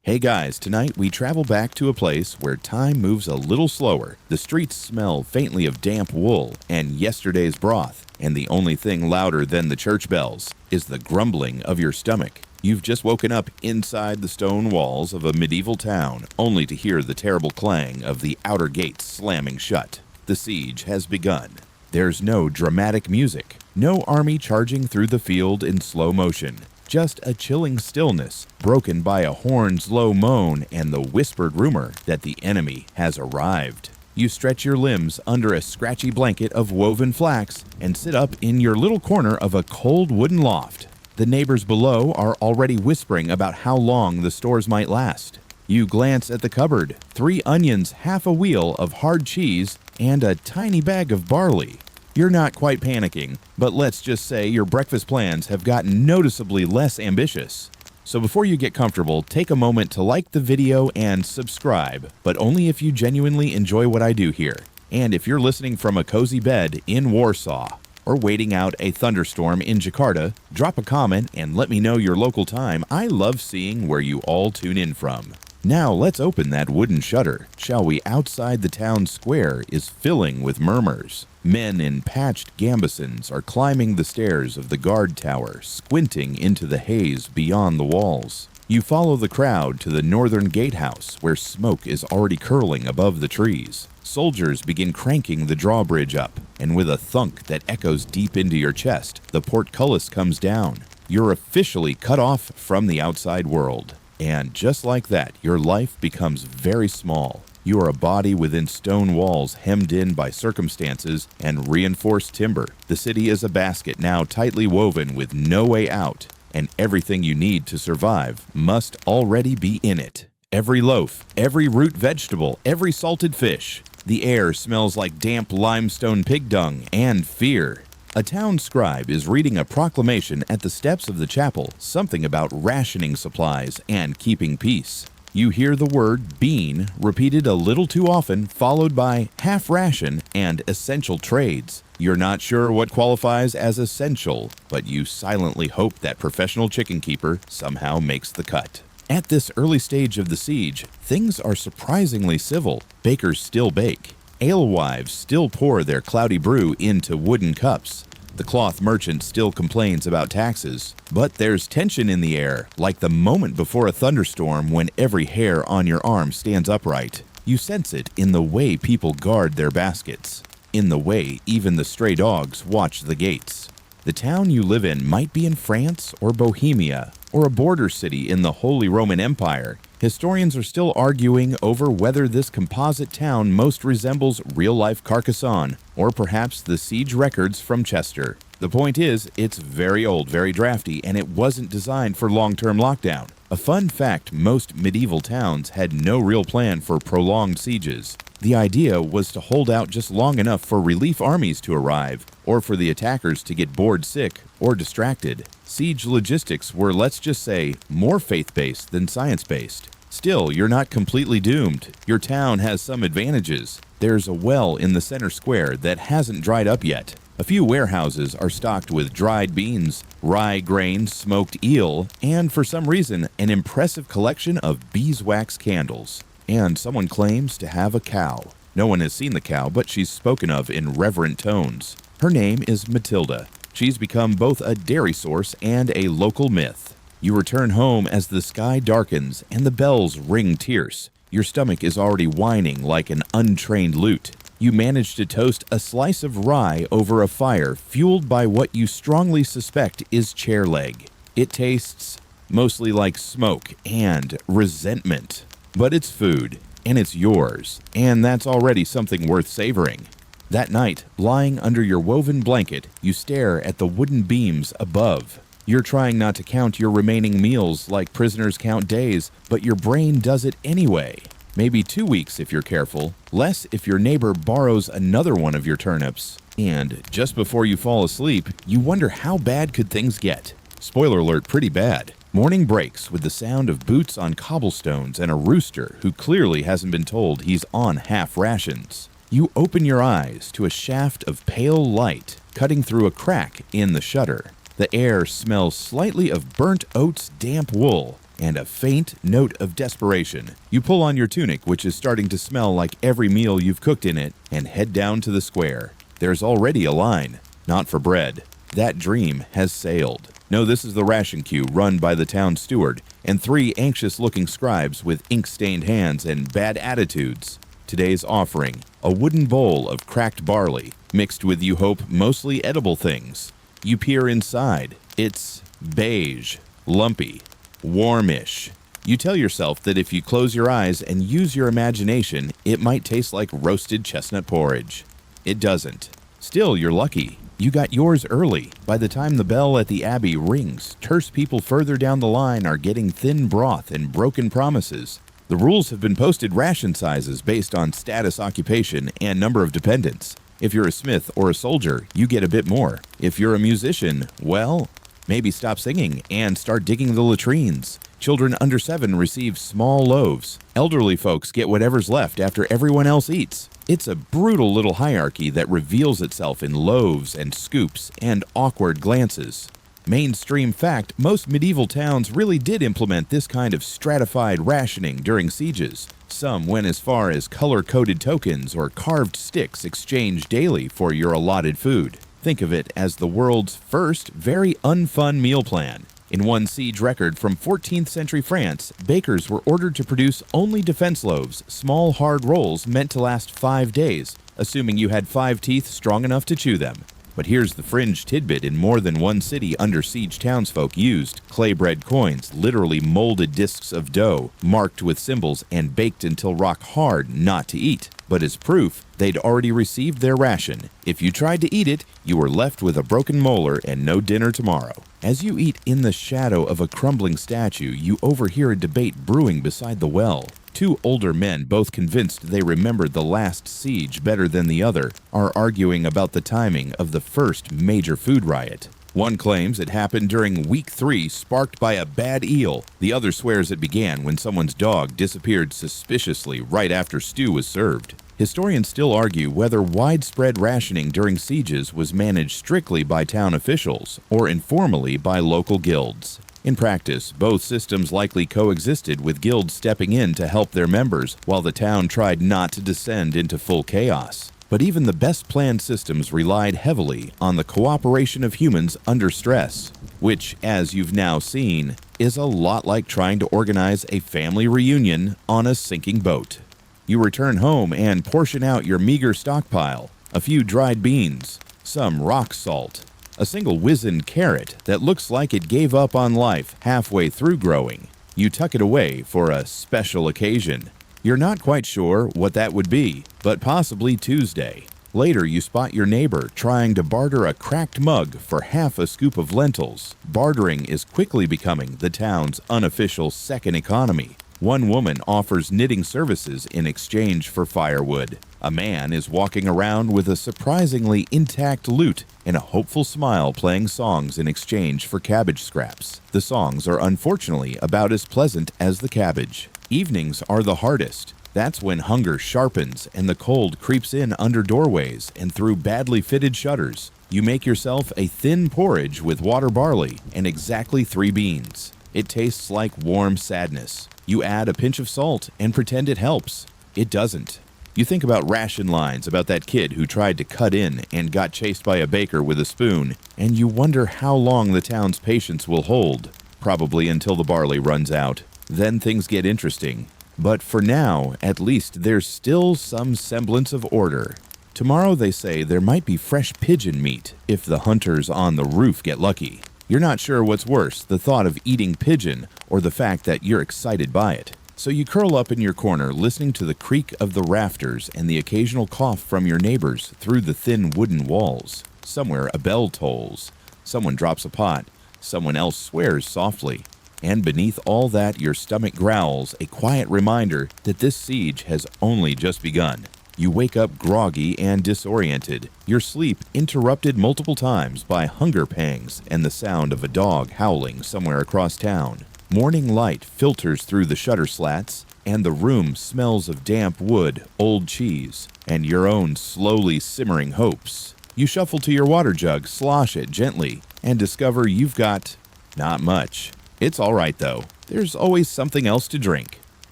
Hey guys, tonight we travel back to a place where time moves a little slower. The streets smell faintly of damp wool and yesterday's broth, and the only thing louder than the church bells is the grumbling of your stomach. You've just woken up inside the stone walls of a medieval town, only to hear the terrible clang of the outer gates slamming shut. The siege has begun. There's no dramatic music, no army charging through the field in slow motion. Just a chilling stillness, broken by a horn's low moan and the whispered rumor that the enemy has arrived. You stretch your limbs under a scratchy blanket of woven flax and sit up in your little corner of a cold wooden loft. The neighbors below are already whispering about how long the stores might last. You glance at the cupboard, 3 onions, half a wheel of hard cheese, and a tiny bag of barley. You're not quite panicking, but let's just say your breakfast plans have gotten noticeably less ambitious. So before you get comfortable, take a moment to like the video and subscribe, but only if you genuinely enjoy what I do here. And if you're listening from a cozy bed in Warsaw or waiting out a thunderstorm in Jakarta, drop a comment and let me know your local time. I love seeing where you all tune in from. Now let's open that wooden shutter, shall we? Outside the town square is filling with murmurs. Men in patched gambesons are climbing the stairs of the guard tower, squinting into the haze beyond the walls. You follow the crowd to the northern gatehouse, where smoke is already curling above the trees. Soldiers begin cranking the drawbridge up, and with a thunk that echoes deep into your chest, the portcullis comes down. You're officially cut off from the outside world. And just like that, your life becomes very small. You are a body within stone walls hemmed in by circumstances and reinforced timber. The city is a basket now tightly woven with no way out, and everything you need to survive must already be in it. Every loaf, every root vegetable, every salted fish. The air smells like damp limestone pig dung and fear. A town scribe is reading a proclamation at the steps of the chapel, something about rationing supplies and keeping peace. You hear the word bean repeated a little too often, followed by half ration and essential trades. You're not sure what qualifies as essential, but you silently hope that professional chicken keeper somehow makes the cut. At this early stage of the siege, things are surprisingly civil. Bakers still bake. Alewives still pour their cloudy brew into wooden cups. The cloth merchant still complains about taxes, but there's tension in the air, like the moment before a thunderstorm when every hair on your arm stands upright. You sense it in the way people guard their baskets, in the way even the stray dogs watch the gates. The town you live in might be in France or Bohemia, or a border city in the Holy Roman Empire. Historians are still arguing over whether this composite town most resembles real-life Carcassonne, or perhaps the siege records from Chester. The point is, it's very old, very drafty, and it wasn't designed for long-term lockdown. A fun fact, most medieval towns had no real plan for prolonged sieges. The idea was to hold out just long enough for relief armies to arrive, or for the attackers to get bored sick or distracted. Siege logistics were, let's just say, more faith-based than science-based. Still, you're not completely doomed. Your town has some advantages. There's a well in the center square that hasn't dried up yet. A few warehouses are stocked with dried beans, rye grain, smoked eel, and for some reason, an impressive collection of beeswax candles. And someone claims to have a cow. No one has seen the cow, but she's spoken of in reverent tones. Her name is Matilda. She's become both a dairy source and a local myth. You return home as the sky darkens and the bells ring tierce. Your stomach is already whining like an untrained lute. You manage to toast a slice of rye over a fire fueled by what you strongly suspect is chair leg. It tastes mostly like smoke and resentment. But it's food, and it's yours, and that's already something worth savoring. That night, lying under your woven blanket, you stare at the wooden beams above. You're trying not to count your remaining meals like prisoners count days, but your brain does it anyway. Maybe 2 weeks if you're careful, less if your neighbor borrows another one of your turnips. And just before you fall asleep, you wonder how bad could things get. Spoiler alert, pretty bad. Morning breaks with the sound of boots on cobblestones and a rooster who clearly hasn't been told he's on half rations. You open your eyes to a shaft of pale light cutting through a crack in the shutter. The air smells slightly of burnt oats, damp wool, and a faint note of desperation. You pull on your tunic, which is starting to smell like every meal you've cooked in it, and head down to the square. There's already a line. Not for bread. That dream has sailed. No, this is the ration queue run by the town steward and 3 anxious-looking scribes with ink-stained hands and bad attitudes. Today's offering, a wooden bowl of cracked barley, mixed with, you hope, mostly edible things. You peer inside. It's beige, lumpy, warmish. You tell yourself that if you close your eyes and use your imagination, it might taste like roasted chestnut porridge. It doesn't. Still, you're lucky. You got yours early. By the time the bell at the Abbey rings, terse people further down the line are getting thin broth and broken promises. The rules have been posted ration sizes based on status, occupation, and number of dependents. If you're a smith or a soldier, you get a bit more. If you're a musician, well, maybe stop singing and start digging the latrines. Children under 7 receive small loaves. Elderly folks get whatever's left after everyone else eats. It's a brutal little hierarchy that reveals itself in loaves and scoops and awkward glances. Mainstream fact, most medieval towns really did implement this kind of stratified rationing during sieges. Some went as far as color-coded tokens or carved sticks exchanged daily for your allotted food. Think of it as the world's first very unfun meal plan. In one siege record from 14th century France, bakers were ordered to produce only defense loaves, small hard rolls meant to last 5 days, assuming you had 5 teeth strong enough to chew them. But here's the fringe tidbit: in more than one city under siege, townsfolk used clay-bread coins, literally molded discs of dough, marked with symbols and baked until rock hard not to eat. But as proof, they'd already received their ration. If you tried to eat it, you were left with a broken molar and no dinner tomorrow. As you eat in the shadow of a crumbling statue, you overhear a debate brewing beside the well. 2 older men, both convinced they remembered the last siege better than the other, are arguing about the timing of the first major food riot. One claims it happened during week 3, sparked by a bad eel. The other swears it began when someone's dog disappeared suspiciously right after stew was served. Historians still argue whether widespread rationing during sieges was managed strictly by town officials or informally by local guilds. In practice, both systems likely coexisted, with guilds stepping in to help their members while the town tried not to descend into full chaos. But even the best planned systems relied heavily on the cooperation of humans under stress, which, as you've now seen, is a lot like trying to organize a family reunion on a sinking boat. You return home and portion out your meager stockpile: a few dried beans, some rock salt, a single wizened carrot that looks like it gave up on life halfway through growing. You tuck it away for a special occasion. You're not quite sure what that would be, but possibly Tuesday. Later, you spot your neighbor trying to barter a cracked mug for half a scoop of lentils. Bartering is quickly becoming the town's unofficial second economy. One woman offers knitting services in exchange for firewood. A man is walking around with a surprisingly intact lute and a hopeful smile, playing songs in exchange for cabbage scraps. The songs are unfortunately about as pleasant as the cabbage. Evenings are the hardest. That's when hunger sharpens and the cold creeps in under doorways and through badly fitted shutters. You make yourself a thin porridge with water barley and exactly 3 beans. It tastes like warm sadness. You add a pinch of salt and pretend it helps. It doesn't. You think about ration lines, about that kid who tried to cut in and got chased by a baker with a spoon, and you wonder how long the town's patience will hold. Probably until the barley runs out. Then things get interesting. But for now, at least, there's still some semblance of order. Tomorrow, they say, there might be fresh pigeon meat if the hunters on the roof get lucky. You're not sure what's worse, the thought of eating pigeon or the fact that you're excited by it. So you curl up in your corner, listening to the creak of the rafters and the occasional cough from your neighbors through the thin wooden walls. Somewhere a bell tolls. Someone drops a pot. Someone else swears softly. And beneath all that, your stomach growls, a quiet reminder that this siege has only just begun. You wake up groggy and disoriented, your sleep interrupted multiple times by hunger pangs and the sound of a dog howling somewhere across town. Morning light filters through the shutter slats, and the room smells of damp wood, old cheese, and your own slowly simmering hopes. You shuffle to your water jug, slosh it gently, and discover you've got not much. It's all right, though. there's always something else to drink.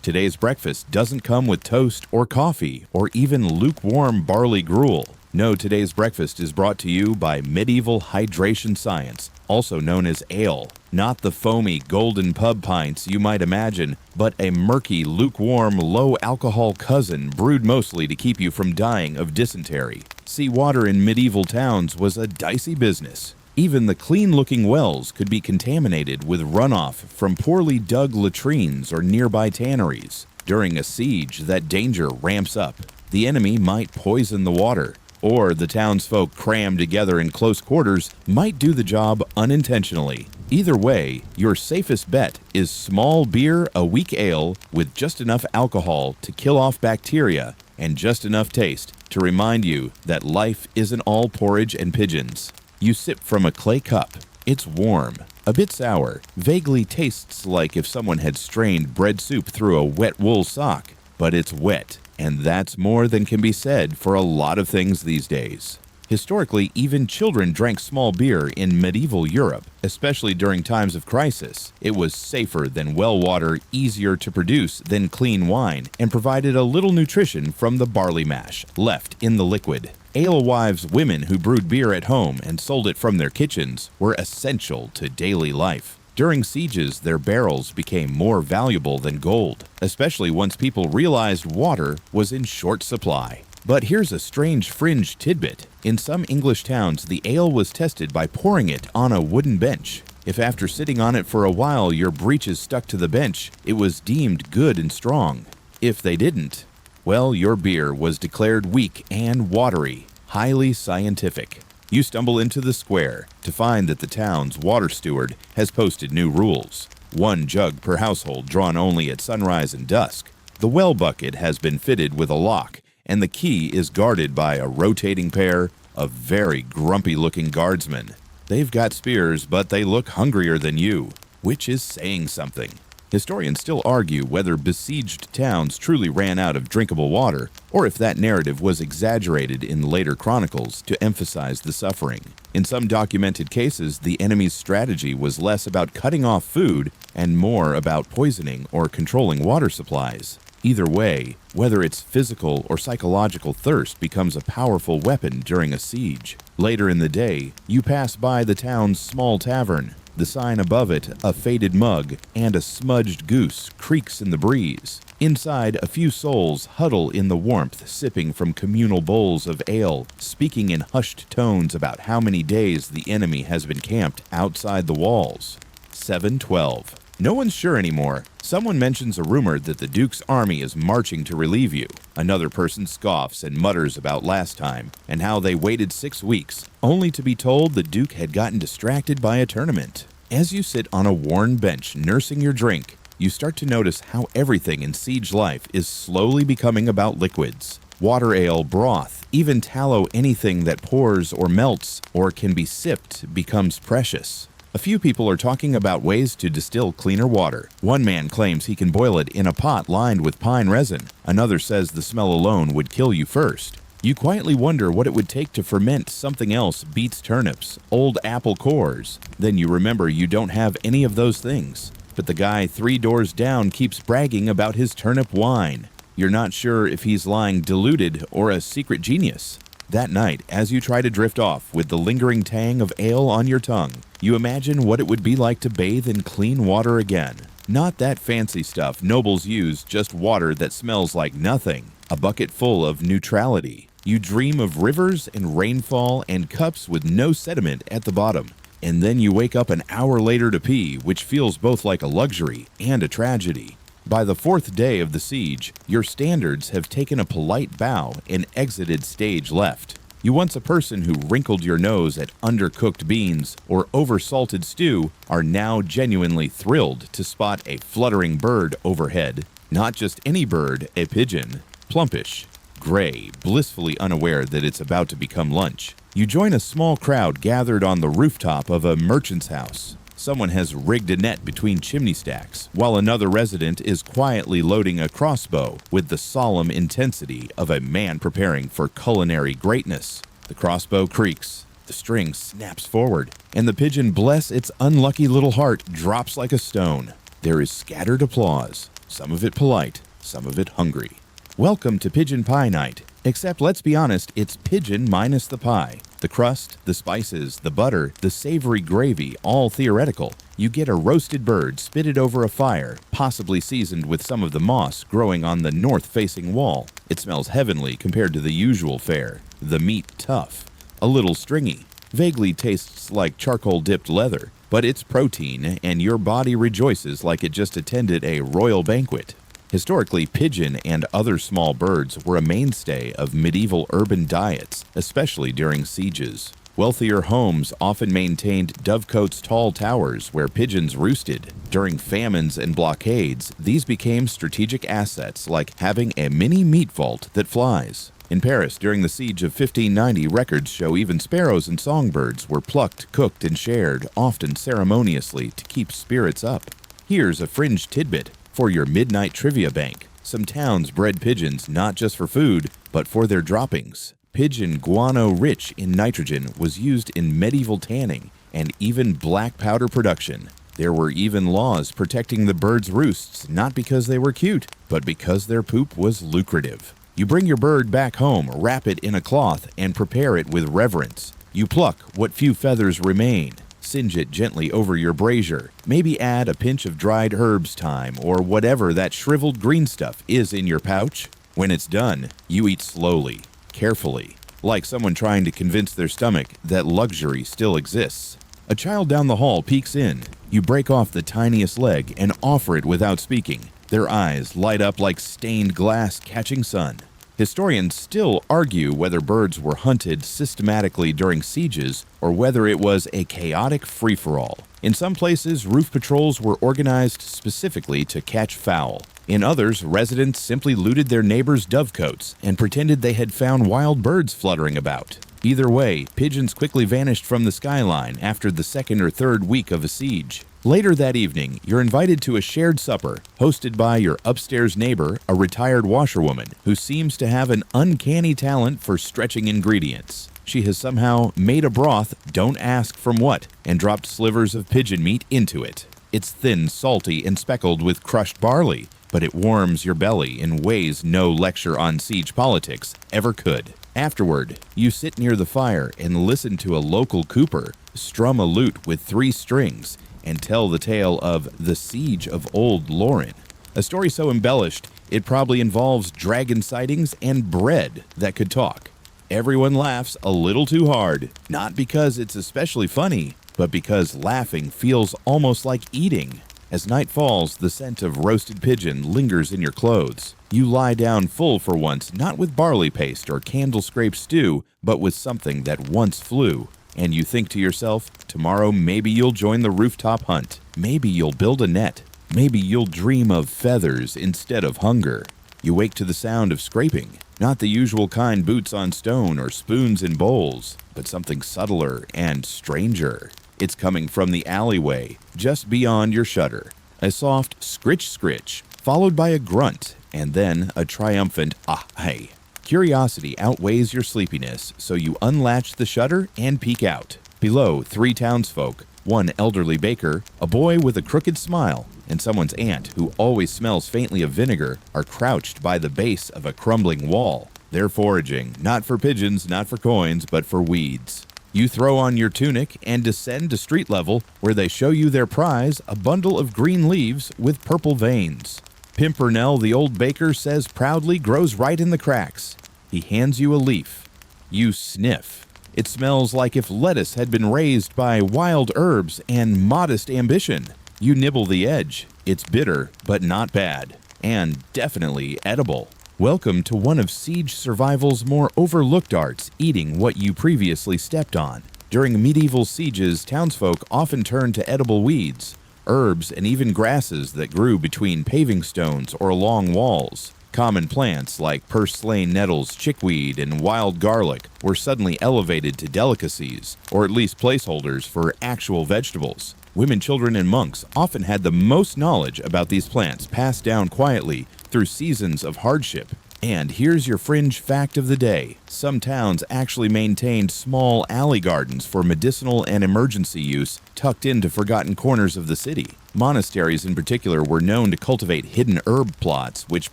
Today's breakfast doesn't come with toast or coffee or even lukewarm barley gruel. No, today's breakfast is brought to you by medieval hydration science, also known as ale. Not the foamy, golden pub pints you might imagine, but a murky, lukewarm, low-alcohol cousin brewed mostly to keep you from dying of dysentery. See, water in medieval towns was a dicey business. Even the clean-looking wells could be contaminated with runoff from poorly dug latrines or nearby tanneries. During a siege, that danger ramps up. The enemy might poison the water, or the townsfolk crammed together in close quarters might do the job unintentionally. Either way, your safest bet is small beer, a weak ale with just enough alcohol to kill off bacteria and just enough taste to remind you that life isn't all porridge and pigeons. You sip from a clay cup. It's warm, a bit sour, vaguely tastes like if someone had strained bread soup through a wet wool sock. But it's wet, and that's more than can be said for a lot of things these days. Historically, even children drank small beer in medieval Europe, especially during times of crisis. It was safer than well water, easier to produce than clean wine, and provided a little nutrition from the barley mash left in the liquid. Alewives women who brewed beer at home and sold it from their kitchens were essential to daily life. During sieges, their barrels became more valuable than gold, especially once people realized water was in short supply. But here's a strange fringe tidbit. In some English towns, the ale was tested by pouring it on a wooden bench. If after sitting on it for a while your breeches stuck to the bench, it was deemed good and strong. If they didn't, well, your beer was declared weak and watery, highly scientific. You stumble into the square to find that the town's water steward has posted new rules. 1 jug per household drawn only at sunrise and dusk. The well bucket has been fitted with a lock, and the key is guarded by a rotating pair of very grumpy-looking guardsmen. They've got spears, but they look hungrier than you, which is saying something. Historians still argue whether besieged towns truly ran out of drinkable water, or if that narrative was exaggerated in later chronicles to emphasize the suffering. In some documented cases, the enemy's strategy was less about cutting off food and more about poisoning or controlling water supplies. Either way, whether it's physical or psychological thirst becomes a powerful weapon during a siege. Later in the day, you pass by the town's small tavern. The sign above it, a faded mug, and a smudged goose creaks in the breeze. Inside, a few souls huddle in the warmth, sipping from communal bowls of ale, speaking in hushed tones about how many days the enemy has been camped outside the walls. 7:12. No one's sure anymore. Someone mentions a rumor that the Duke's army is marching to relieve you. Another person scoffs and mutters about last time and how they waited 6 weeks, only to be told the Duke had gotten distracted by a tournament. As you sit on a worn bench nursing your drink, you start to notice how everything in siege life is slowly becoming about liquids. Water, ale, broth, even tallow, anything that pours or melts or can be sipped becomes precious. A few people are talking about ways to distill cleaner water. One man claims he can boil it in a pot lined with pine resin. Another says the smell alone would kill you first. You quietly wonder what it would take to ferment something else beats turnips, old apple cores. Then you remember you don't have any of those things. But the guy 3 doors down keeps bragging about his turnip wine. You're not sure if he's lying deluded or a secret genius. That night, as you try to drift off with the lingering tang of ale on your tongue, you imagine what it would be like to bathe in clean water again. Not that fancy stuff nobles use, just water that smells like nothing. A bucket full of neutrality. You dream of rivers and rainfall and cups with no sediment at the bottom. And then you wake up an hour later to pee, which feels both like a luxury and a tragedy. By the 4th day of the siege, your standards have taken a polite bow and exited stage left. You once a person who wrinkled your nose at undercooked beans or oversalted stew are now genuinely thrilled to spot a fluttering bird overhead. Not just any bird, a pigeon. Plumpish, gray, blissfully unaware that it's about to become lunch. You join a small crowd gathered on the rooftop of a merchant's house. Someone has rigged a net between chimney stacks, while another resident is quietly loading a crossbow with the solemn intensity of a man preparing for culinary greatness. The crossbow creaks, the string snaps forward, and the pigeon, bless its unlucky little heart, drops like a stone. There is scattered applause, some of it polite, some of it hungry. Welcome to Pigeon Pie Night. Except, let's be honest, it's pigeon minus the pie. The crust, the spices, the butter, the savory gravy, all theoretical. You get a roasted bird spitted over a fire, possibly seasoned with some of the moss growing on the north-facing wall. It smells heavenly compared to the usual fare. The meat tough, a little stringy, vaguely tastes like charcoal-dipped leather, but it's protein, and your body rejoices like it just attended a royal banquet. Historically, pigeon and other small birds were a mainstay of medieval urban diets, especially during sieges. Wealthier homes often maintained dovecotes' tall towers where pigeons roosted. During famines and blockades, these became strategic assets like having a mini meat vault that flies. In Paris, during the siege of 1590, records show even sparrows and songbirds were plucked, cooked, and shared, often ceremoniously, to keep spirits up. Here's a fringe tidbit for your midnight trivia bank. Some towns bred pigeons not just for food, but for their droppings. Pigeon guano rich in nitrogen was used in medieval tanning and even black powder production. There were even laws protecting the birds' roosts, not because they were cute, but because their poop was lucrative. You bring your bird back home, wrap it in a cloth, and prepare it with reverence. You pluck what few feathers remain, singe it gently over your brazier, maybe add a pinch of dried herbs thyme or whatever that shriveled green stuff is in your pouch. When it's done, you eat slowly, carefully, like someone trying to convince their stomach that luxury still exists. A child down the hall peeks in. You break off the tiniest leg and offer it without speaking. Their eyes light up like stained glass catching sun. Historians still argue whether birds were hunted systematically during sieges or whether it was a chaotic free-for-all. In some places, roof patrols were organized specifically to catch fowl. In others, residents simply looted their neighbors' dovecotes and pretended they had found wild birds fluttering about. Either way, pigeons quickly vanished from the skyline after the second or third week of a siege. Later that evening, you're invited to a shared supper hosted by your upstairs neighbor, a retired washerwoman who seems to have an uncanny talent for stretching ingredients. She has somehow made a broth, don't ask from what, and dropped slivers of pigeon meat into it. It's thin, salty, and speckled with crushed barley, but it warms your belly in ways no lecture on siege politics ever could. Afterward, you sit near the fire and listen to a local cooper strum a lute with 3 strings and tell the tale of the Siege of Old Lauren. A story so embellished, it probably involves dragon sightings and bread that could talk. Everyone laughs a little too hard, not because it's especially funny, but because laughing feels almost like eating. As night falls, the scent of roasted pigeon lingers in your clothes. You lie down full for once, not with barley paste or candle-scraped stew, but with something that once flew. And you think to yourself, tomorrow maybe you'll join the rooftop hunt. Maybe you'll build a net. Maybe you'll dream of feathers instead of hunger. You wake to the sound of scraping, not the usual kind boots on stone or spoons in bowls, but something subtler and stranger. It's coming from the alleyway, just beyond your shutter. A soft scritch-scritch, followed by a grunt, and then a triumphant ah-hey. Curiosity outweighs your sleepiness, so you unlatch the shutter and peek out. Below, 3 townsfolk, 1 elderly baker, a boy with a crooked smile, and someone's aunt, who always smells faintly of vinegar, are crouched by the base of a crumbling wall. They're foraging, not for pigeons, not for coins, but for weeds. You throw on your tunic and descend to street level, where they show you their prize, a bundle of green leaves with purple veins. Pimpernel, the old baker, says proudly grows right in the cracks. He hands you a leaf. You sniff. It smells like if lettuce had been raised by wild herbs and modest ambition. You nibble the edge. It's bitter, but not bad. And definitely edible. Welcome to one of siege survival's more overlooked arts, eating what you previously stepped on. During medieval sieges, townsfolk often turned to edible weeds, herbs, and even grasses that grew between paving stones or along walls. Common plants like purslane nettles, chickweed, and wild garlic were suddenly elevated to delicacies, or at least placeholders for actual vegetables. Women, children, and monks often had the most knowledge about these plants passed down quietly through seasons of hardship. And here's your fringe fact of the day. Some towns actually maintained small alley gardens for medicinal and emergency use tucked into forgotten corners of the city. Monasteries in particular were known to cultivate hidden herb plots, which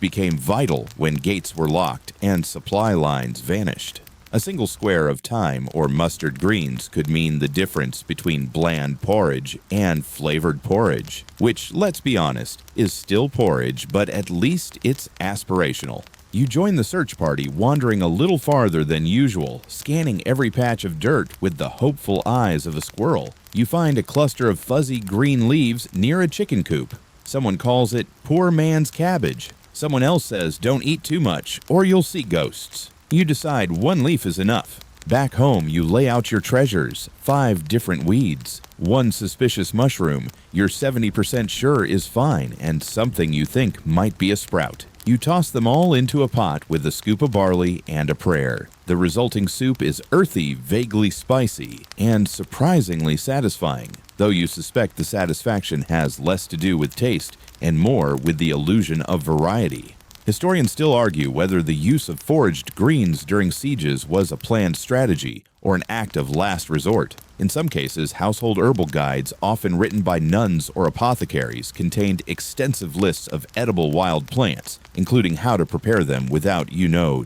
became vital when gates were locked and supply lines vanished. A single square of thyme or mustard greens could mean the difference between bland porridge and flavored porridge, which, let's be honest, is still porridge, but at least it's aspirational. You join the search party, wandering a little farther than usual, scanning every patch of dirt with the hopeful eyes of a squirrel. You find a cluster of fuzzy green leaves near a chicken coop. Someone calls it poor man's cabbage. Someone else says don't eat too much or you'll see ghosts. You decide one leaf is enough. Back home, you lay out your treasures, 5 different weeds, 1 suspicious mushroom you're 70% sure is fine, and something you think might be a sprout. You toss them all into a pot with a scoop of barley and a prayer. The resulting soup is earthy, vaguely spicy, and surprisingly satisfying, though you suspect the satisfaction has less to do with taste and more with the illusion of variety. Historians still argue whether the use of foraged greens during sieges was a planned strategy or an act of last resort. In some cases, household herbal guides, often written by nuns or apothecaries, contained extensive lists of edible wild plants, including how to prepare them without,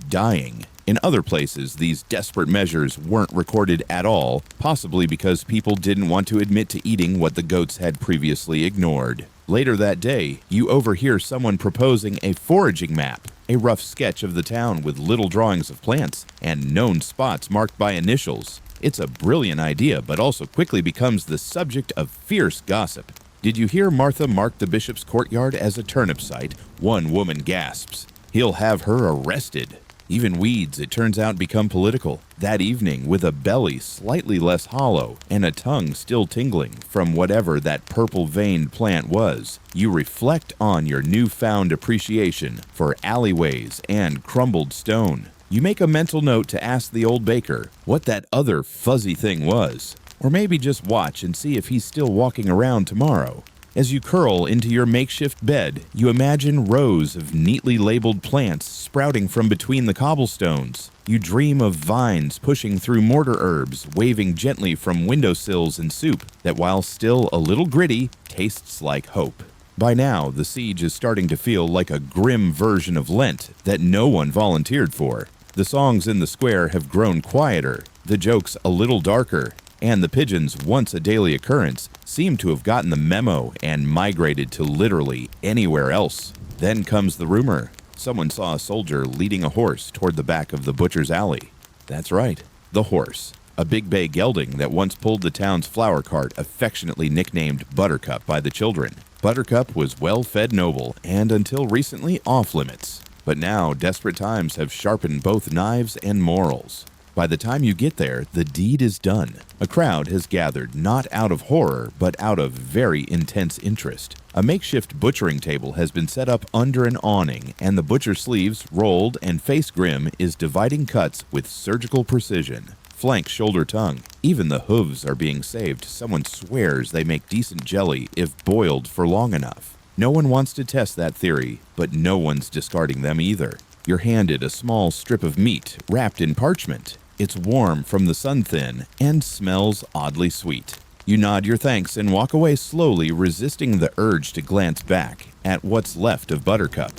dying. In other places, these desperate measures weren't recorded at all, possibly because people didn't want to admit to eating what the goats had previously ignored. Later that day, you overhear someone proposing a foraging map, a rough sketch of the town with little drawings of plants and known spots marked by initials. It's a brilliant idea, but also quickly becomes the subject of fierce gossip. Did you hear Martha mark the bishop's courtyard as a turnip site? One woman gasps. He'll have her arrested. Even weeds, it turns out, become political. That evening, with a belly slightly less hollow and a tongue still tingling from whatever that purple-veined plant was, you reflect on your newfound appreciation for alleyways and crumbled stone. You make a mental note to ask the old baker what that other fuzzy thing was, or maybe just watch and see if he's still walking around tomorrow. As you curl into your makeshift bed, you imagine rows of neatly labeled plants sprouting from between the cobblestones. You dream of vines pushing through mortar herbs, waving gently from windowsills and soup that, while still a little gritty, tastes like hope. By now, the siege is starting to feel like a grim version of Lent that no one volunteered for. The songs in the square have grown quieter, the jokes a little darker, and the pigeons, once a daily occurrence, seem to have gotten the memo and migrated to literally anywhere else. Then comes the rumor. Someone saw a soldier leading a horse toward the back of the butcher's alley. That's right, the horse. A big bay gelding that once pulled the town's flower cart, affectionately nicknamed Buttercup by the children. Buttercup was well-fed noble and until recently off-limits. But now desperate times have sharpened both knives and morals. By the time you get there, the deed is done. A crowd has gathered not out of horror, but out of very intense interest. A makeshift butchering table has been set up under an awning, and the butcher's sleeves, rolled and face grim, is dividing cuts with surgical precision. Flank, shoulder, tongue. Even the hooves are being saved. Someone swears they make decent jelly if boiled for long enough. No one wants to test that theory, but no one's discarding them either. You're handed a small strip of meat wrapped in parchment. It's warm from the sun thin and smells oddly sweet. You nod your thanks and walk away slowly, resisting the urge to glance back at what's left of Buttercup.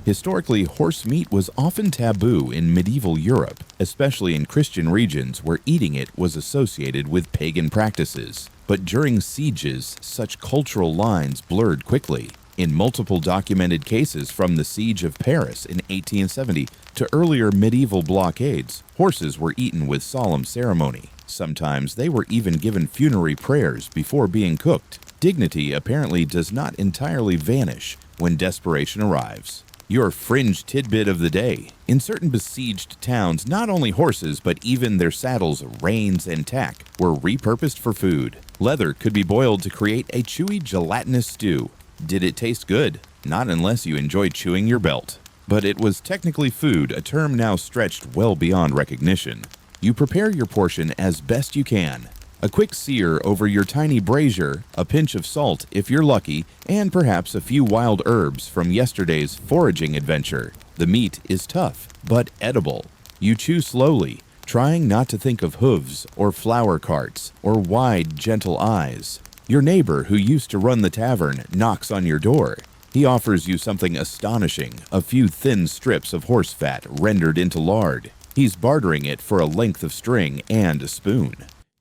Historically, horse meat was often taboo in medieval Europe, especially in Christian regions where eating it was associated with pagan practices. But during sieges, such cultural lines blurred quickly. In multiple documented cases from the Siege of Paris in 1870 to earlier medieval blockades, horses were eaten with solemn ceremony. Sometimes they were even given funerary prayers before being cooked. Dignity apparently does not entirely vanish when desperation arrives. Your fringe tidbit of the day. In certain besieged towns, not only horses, but even their saddles, reins, and tack were repurposed for food. Leather could be boiled to create a chewy, gelatinous stew. Did it taste good? Not unless you enjoy chewing your belt. But it was technically food, a term now stretched well beyond recognition. You prepare your portion as best you can. A quick sear over your tiny brazier, a pinch of salt if you're lucky, and perhaps a few wild herbs from yesterday's foraging adventure. The meat is tough, but edible. You chew slowly, trying not to think of hooves or flower carts or wide, gentle eyes. Your neighbor who used to run the tavern knocks on your door. He offers you something astonishing, a few thin strips of horse fat rendered into lard. He's bartering it for a length of string and a spoon.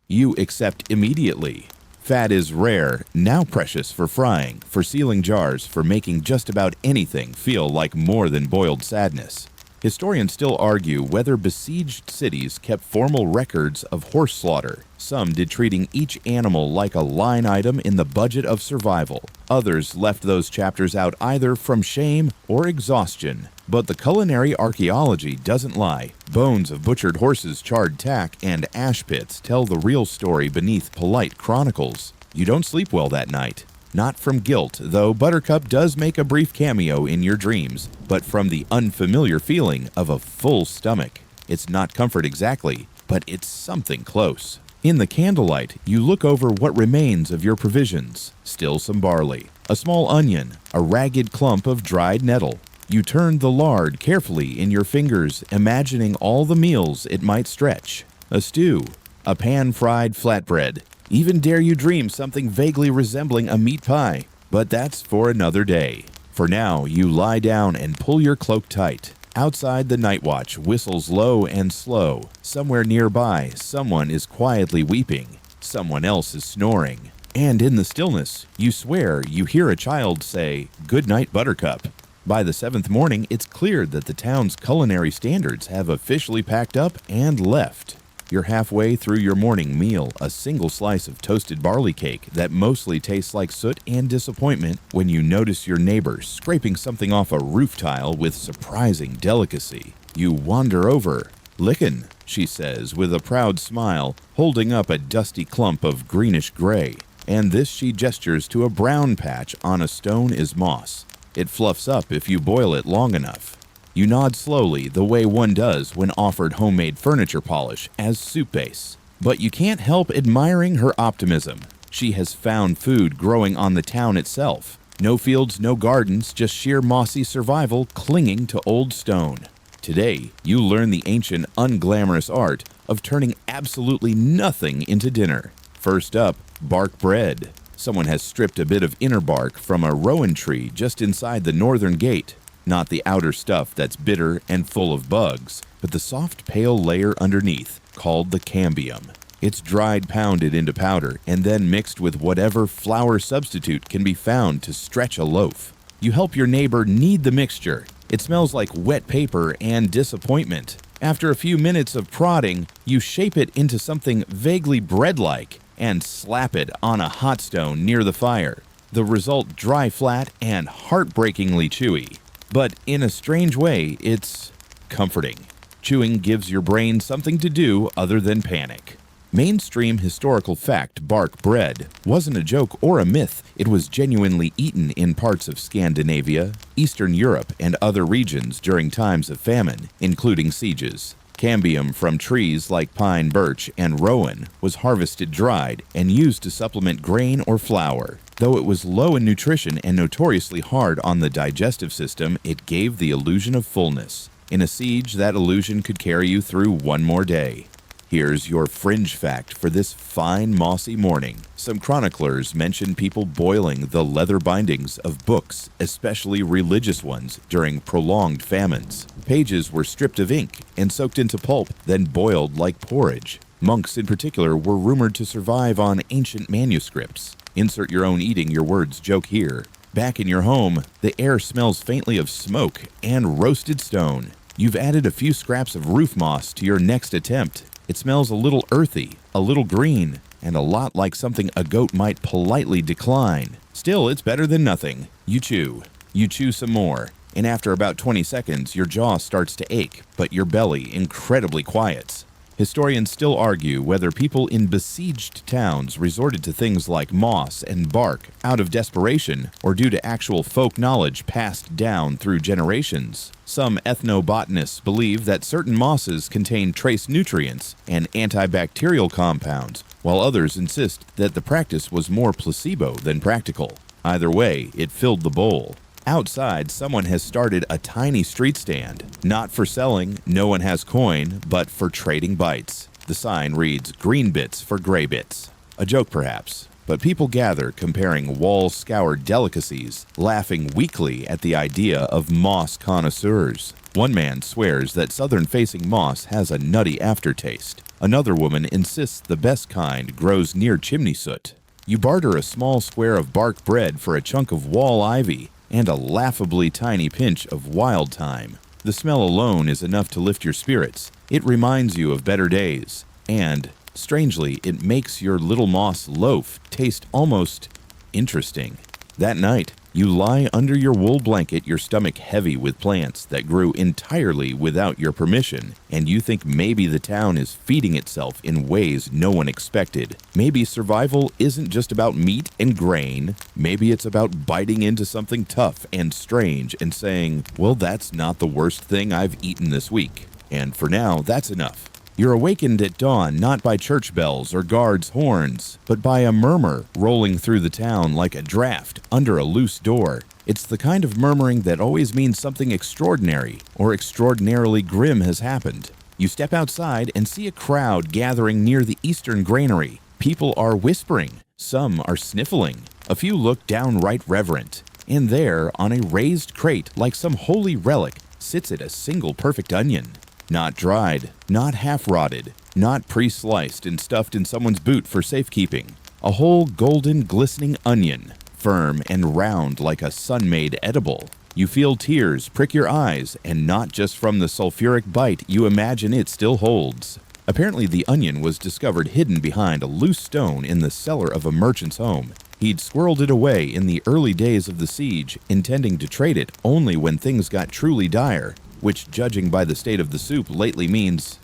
You accept immediately. Fat is rare, now precious for frying, for sealing jars, for making just about anything feel like more than boiled sadness. Historians still argue whether besieged cities kept formal records of horse slaughter. Some did, treating each animal like a line item in the budget of survival. Others left those chapters out either from shame or exhaustion. But the culinary archaeology doesn't lie. Bones of butchered horses, charred tack, and ash pits tell the real story beneath polite chronicles. You don't sleep well that night. Not from guilt, though Buttercup does make a brief cameo in your dreams, but from the unfamiliar feeling of a full stomach. It's not comfort exactly, but it's something close. In the candlelight, you look over what remains of your provisions. Still some barley, a small onion, a ragged clump of dried nettle. You turn the lard carefully in your fingers, imagining all the meals it might stretch. A stew, a pan-fried flatbread. Even dare you dream something vaguely resembling a meat pie. But that's for another day. For now, you lie down and pull your cloak tight. Outside, the night watch whistles low and slow. Somewhere nearby, someone is quietly weeping. Someone else is snoring. And in the stillness, you swear you hear a child say, "Good night, Buttercup." By the seventh morning, it's clear that the town's culinary standards have officially packed up and left. You're halfway through your morning meal, a single slice of toasted barley cake that mostly tastes like soot and disappointment, when you notice your neighbor scraping something off a roof tile with surprising delicacy. You wander over. "Lickin'," she says with a proud smile, holding up a dusty clump of greenish gray. And this she gestures to a brown patch on a stone is moss. It fluffs up if you boil it long enough. You nod slowly, the way one does when offered homemade furniture polish as soup base. But you can't help admiring her optimism. She has found food growing on the town itself. No fields, no gardens, just sheer mossy survival clinging to old stone. Today, you learn the ancient, unglamorous art of turning absolutely nothing into dinner. First up, bark bread. Someone has stripped a bit of inner bark from a rowan tree just inside the northern gate. Not the outer stuff that's bitter and full of bugs, but the soft pale layer underneath, called the cambium. It's dried, pounded into powder, and then mixed with whatever flour substitute can be found to stretch a loaf. You help your neighbor knead the mixture. It smells like wet paper and disappointment. After a few minutes of prodding, you shape it into something vaguely bread-like and slap it on a hot stone near the fire. The result dry flat and heartbreakingly chewy. But in a strange way, it's comforting. Chewing gives your brain something to do other than panic. Mainstream historical fact, bark bread, wasn't a joke or a myth. It was genuinely eaten in parts of Scandinavia, Eastern Europe, and other regions during times of famine, including sieges. Cambium from trees like pine, birch, and rowan was harvested dried and used to supplement grain or flour. Though it was low in nutrition and notoriously hard on the digestive system, it gave the illusion of fullness. In a siege, that illusion could carry you through one more day. Here's your fringe fact for this fine mossy morning. Some chroniclers mention people boiling the leather bindings of books, especially religious ones, during prolonged famines. Pages were stripped of ink and soaked into pulp, then boiled like porridge. Monks in particular were rumored to survive on ancient manuscripts. Insert your own eating your words joke here. Back in your home, the air smells faintly of smoke and roasted stone. You've added a few scraps of roof moss to your next attempt. It smells a little earthy, a little green, and a lot like something a goat might politely decline. Still, it's better than nothing. You chew. You chew some more, and after about 20 seconds, your jaw starts to ache, but your belly incredibly quiets. Historians still argue whether people in besieged towns resorted to things like moss and bark out of desperation or due to actual folk knowledge passed down through generations. Some ethnobotanists believe that certain mosses contain trace nutrients and antibacterial compounds, while others insist that the practice was more placebo than practical. Either way, it filled the bowl. Outside, someone has started a tiny street stand. Not for selling, no one has coin, but for trading bites. The sign reads, "Green bits for gray bits." A joke, perhaps. but people gather comparing wall-scoured delicacies, laughing weakly at the idea of moss connoisseurs. One man swears that southern-facing moss has a nutty aftertaste. Another woman insists the best kind grows near chimney soot. You barter a small square of bark bread for a chunk of wall ivy and a laughably tiny pinch of wild thyme. The smell alone is enough to lift your spirits. It reminds you of better days, and, strangely, it makes your little moss loaf taste almost interesting. That night, you lie under your wool blanket, your stomach heavy with plants that grew entirely without your permission, and you think maybe the town is feeding itself in ways no one expected. Maybe survival isn't just about meat and grain. Maybe it's about biting into something tough and strange and saying, well, that's not the worst thing I've eaten this week. And for now, that's enough. You're awakened at dawn not by church bells or guards' horns, but by a murmur rolling through the town like a draft under a loose door. It's the kind of murmuring that always means something extraordinary or extraordinarily grim has happened. You step outside and see a crowd gathering near the eastern granary. People are whispering. Some are sniffling. A few look downright reverent. And there, on a raised crate like some holy relic, sits it a single perfect onion. Not dried, not half-rotted, not pre-sliced and stuffed in someone's boot for safekeeping. A whole golden, glistening onion, firm and round like a sun-made edible. You feel tears prick your eyes, and not just from the sulfuric bite you imagine it still holds. Apparently the onion was discovered hidden behind a loose stone in the cellar of a merchant's home. He'd squirreled it away in the early days of the siege, intending to trade it only when things got truly dire, which, judging by the state of the soup, lately means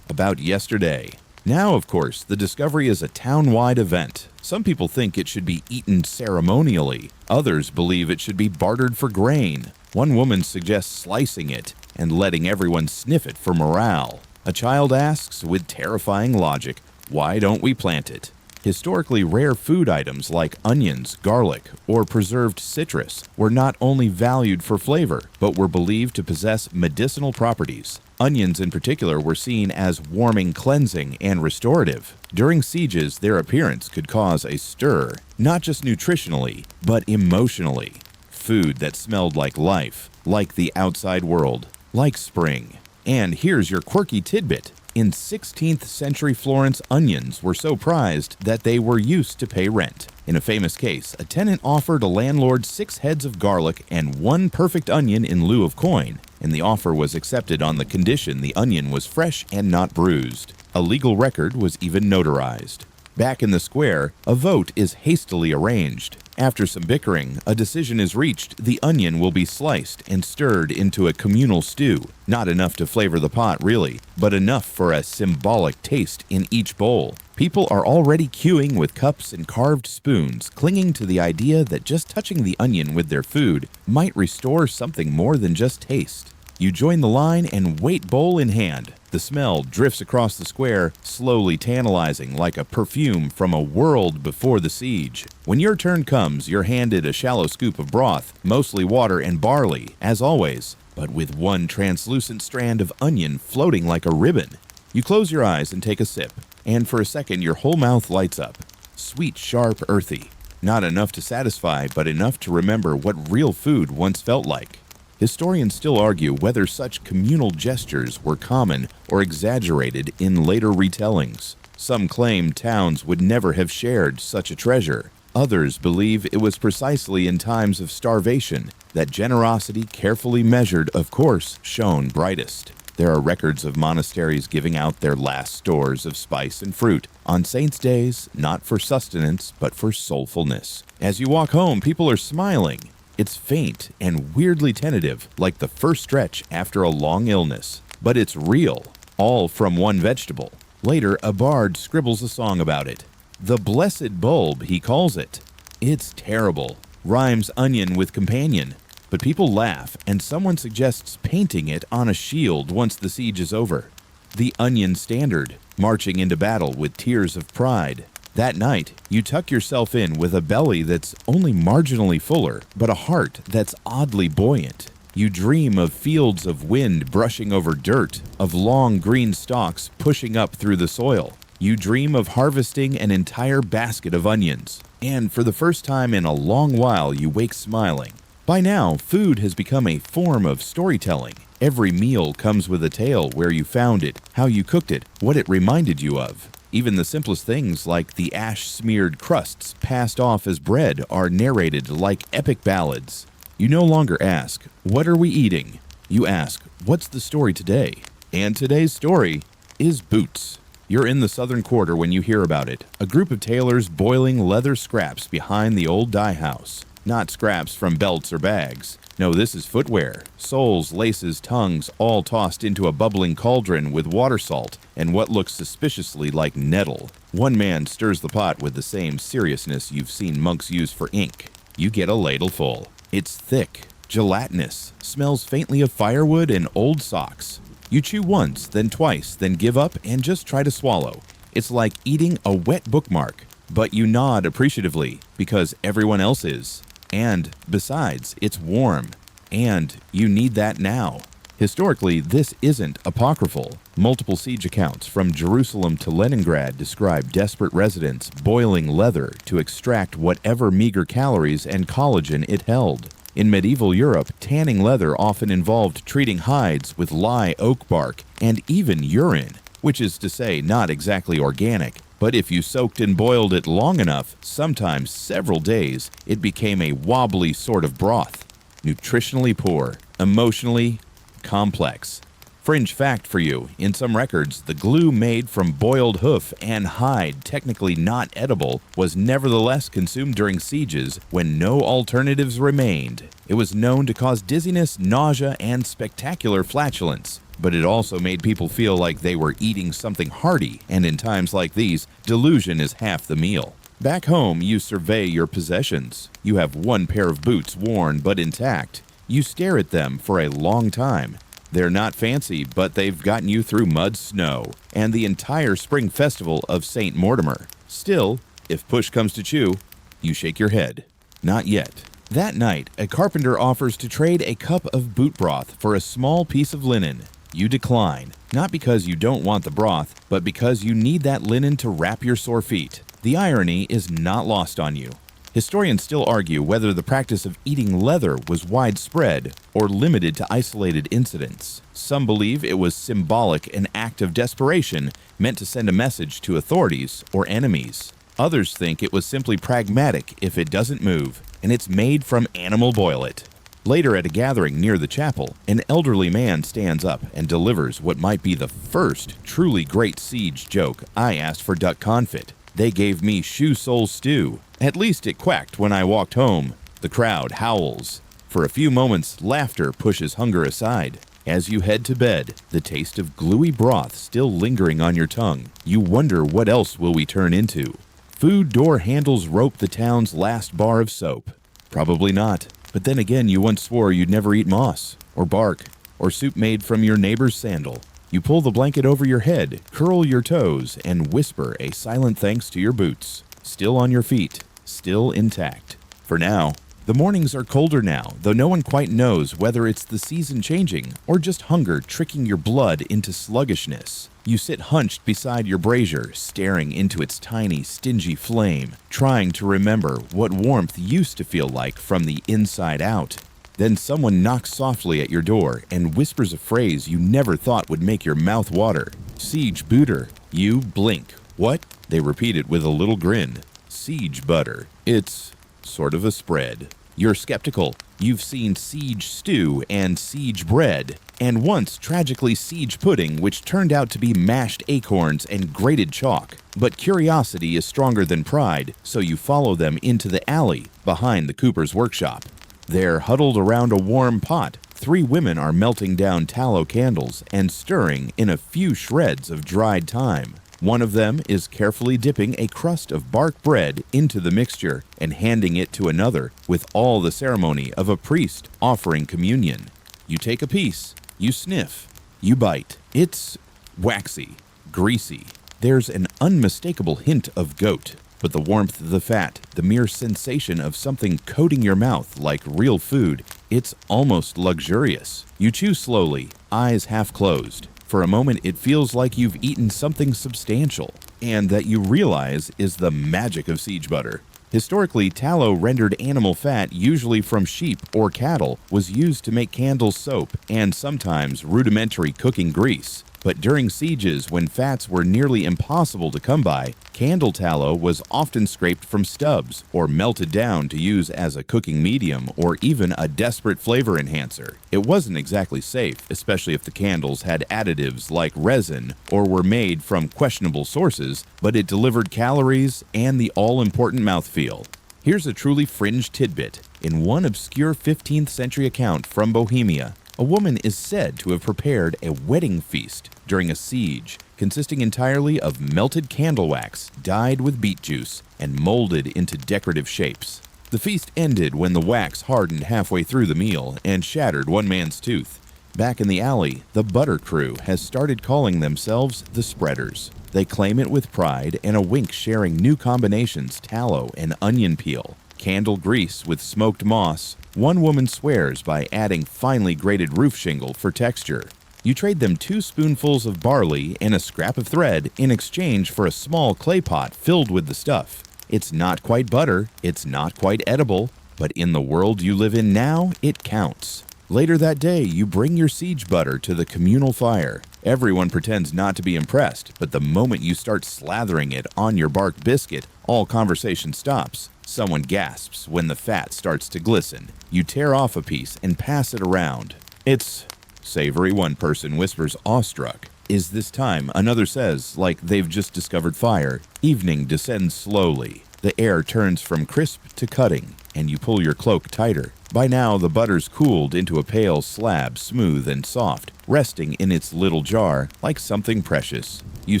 about yesterday. Now, of course, the discovery is a town-wide event. Some people think it should be eaten ceremonially. Others believe it should be bartered for grain. One woman suggests slicing it and letting everyone sniff it for morale. A child asks, with terrifying logic, why don't we plant it? Historically rare food items like onions, garlic, or preserved citrus were not only valued for flavor, but were believed to possess medicinal properties. Onions in particular were seen as warming, cleansing, and restorative. During sieges, their appearance could cause a stir, not just nutritionally, but emotionally. Food that smelled like life, like the outside world, like spring. And here's your quirky tidbit. In 16th century Florence, onions were so prized that they were used to pay rent. In a famous case, a tenant offered a landlord 6 heads of garlic and 1 perfect onion in lieu of coin, and the offer was accepted on the condition the onion was fresh and not bruised. A legal record was even notarized. Back in the square, a vote is hastily arranged. After some bickering, a decision is reached. The onion will be sliced and stirred into a communal stew. Not enough to flavor the pot, really, but enough for a symbolic taste in each bowl. People are already queuing with cups and carved spoons, clinging to the idea that just touching the onion with their food might restore something more than just taste. You join the line and wait bowl in hand. The smell drifts across the square, slowly tantalizing like a perfume from a world before the siege. When your turn comes, you're handed a shallow scoop of broth, mostly water and barley, as always, but with one translucent strand of onion floating like a ribbon. You close your eyes and take a sip, and for a second your whole mouth lights up. Sweet, sharp, earthy. Not enough to satisfy, but enough to remember what real food once felt like. Historians still argue whether such communal gestures were common or exaggerated in later retellings. Some claim towns would never have shared such a treasure. Others believe it was precisely in times of starvation that generosity, carefully measured, of course, shone brightest. There are records of monasteries giving out their last stores of spice and fruit on saints' days, not for sustenance, but for soulfulness. As you walk home, people are smiling. It's faint and weirdly tentative, like the first stretch after a long illness. But it's real, all from one vegetable. Later, a bard scribbles a song about it. The blessed bulb, he calls it. It's terrible. Rhymes onion with companion. But people laugh, and someone suggests painting it on a shield once the siege is over. The onion standard, marching into battle with tears of pride. That night, you tuck yourself in with a belly that's only marginally fuller, but a heart that's oddly buoyant. You dream of fields of wind brushing over dirt, of long green stalks pushing up through the soil. You dream of harvesting an entire basket of onions, And for the first time in a long while, you wake smiling. By now, food has become a form of storytelling. Every meal comes with a tale: where you found it, how you cooked it, what it reminded you of. Even the simplest things like the ash-smeared crusts passed off as bread are narrated like epic ballads. You no longer ask, "What are we eating?" You ask, "What's the story today?" And today's story is boots. You're in the southern quarter when you hear about it. A group of tailors boiling leather scraps behind the old dye house. Not scraps from belts or bags. No, this is footwear. Soles, laces, tongues, all tossed into a bubbling cauldron with water salt and what looks suspiciously like nettle. One man stirs the pot with the same seriousness you've seen monks use for ink. You get a ladle full. It's thick, gelatinous, smells faintly of firewood and old socks. You chew once, then twice, then give up and just try to swallow. It's like eating a wet bookmark, but you nod appreciatively because everyone else is. And besides, it's warm. And you need that now. Historically, this isn't apocryphal. Multiple siege accounts from Jerusalem to Leningrad describe desperate residents boiling leather to extract whatever meager calories and collagen it held. In medieval Europe, tanning leather often involved treating hides with lye oak bark and even urine, which is to say not exactly organic. But if you soaked and boiled it long enough, sometimes several days, it became a wobbly sort of broth. Nutritionally poor, emotionally complex. Fringe fact for you: in some records, the glue made from boiled hoof and hide, technically not edible, was nevertheless consumed during sieges when no alternatives remained. It was known to cause dizziness, nausea, and spectacular flatulence. But it also made people feel like they were eating something hearty, and in times like these, delusion is half the meal. Back home, you survey your possessions. You have one pair of boots worn but intact. You stare at them for a long time. They're not fancy, but they've gotten you through mud, snow, and the entire spring festival of St. Mortimer. Still, if push comes to shove, you shake your head. Not yet. That night, a carpenter offers to trade a cup of boot broth for a small piece of linen. You decline, not because you don't want the broth, but because you need that linen to wrap your sore feet. The irony is not lost on you. Historians still argue whether the practice of eating leather was widespread or limited to isolated incidents. Some believe it was symbolic, an act of desperation meant to send a message to authorities or enemies. Others think it was simply pragmatic: if it doesn't move, and it's made from animal, boil it. Later, at a gathering near the chapel, an elderly man stands up and delivers what might be the first truly great siege joke. "I asked for duck confit. They gave me shoe sole stew. At least it quacked when I walked home." The crowd howls. For a few moments, laughter pushes hunger aside. As you head to bed, the taste of gluey broth still lingering on your tongue, you wonder, what else will we turn into? Food door handles rope the town's last bar of soap. Probably not. But then again, you once swore you'd never eat moss, or bark, or soup made from your neighbor's sandal. You pull the blanket over your head, curl your toes, and whisper a silent thanks to your boots. Still on your feet, still intact. For now. The mornings are colder now, though no one quite knows whether it's the season changing or just hunger tricking your blood into sluggishness. You sit hunched beside your brazier, staring into its tiny, stingy flame, trying to remember what warmth used to feel like from the inside out. Then someone knocks softly at your door and whispers a phrase you never thought would make your mouth water. "Siege butter." You blink. "What?" They repeat it with a little grin. "Siege butter. It's sort of a spread." You're skeptical. You've seen siege stew and siege bread, and once tragically siege pudding, which turned out to be mashed acorns and grated chalk. But curiosity is stronger than pride, so you follow them into the alley behind the cooper's workshop. There, huddled around a warm pot, 3 women are melting down tallow candles and stirring in a few shreds of dried thyme. One of them is carefully dipping a crust of bark bread into the mixture and handing it to another with all the ceremony of a priest offering communion. You take a piece, you sniff, you bite. It's waxy, greasy. There's an unmistakable hint of goat, but the warmth of the fat, the mere sensation of something coating your mouth like real food, it's almost luxurious. You chew slowly, eyes half closed. For a moment, it feels like you've eaten something substantial, and that you realize is the magic of siege butter. Historically, tallow rendered animal fat, usually from sheep or cattle, was used to make candle soap and sometimes rudimentary cooking grease. But during sieges, when fats were nearly impossible to come by, candle tallow was often scraped from stubs or melted down to use as a cooking medium or even a desperate flavor enhancer. It wasn't exactly safe, especially if the candles had additives like resin or were made from questionable sources, but it delivered calories and the all-important mouthfeel. Here's a truly fringe tidbit. In one obscure 15th century account from Bohemia, a woman is said to have prepared a wedding feast during a siege, consisting entirely of melted candle wax dyed with beet juice and molded into decorative shapes. The feast ended when the wax hardened halfway through the meal and shattered one man's tooth. Back in the alley, the butter crew has started calling themselves the Spreaders. They claim it with pride and a wink, sharing new combinations: tallow and onion peel, candle grease with smoked moss. One woman swears by adding finely grated roof shingle for texture. You trade them 2 spoonfuls of barley and a scrap of thread in exchange for a small clay pot filled with the stuff. It's not quite butter, it's not quite edible, but in the world you live in now, it counts. Later that day, you bring your siege butter to the communal fire. Everyone pretends not to be impressed, but the moment you start slathering it on your bark biscuit, all conversation stops. Someone gasps when the fat starts to glisten. You tear off a piece and pass it around. It's savory, one person whispers, awestruck. Is this time? Another says, like they've just discovered fire. Evening descends slowly. The air turns from crisp to cutting, and you pull your cloak tighter. By now, the butter's cooled into a pale slab, smooth and soft, resting in its little jar like something precious. You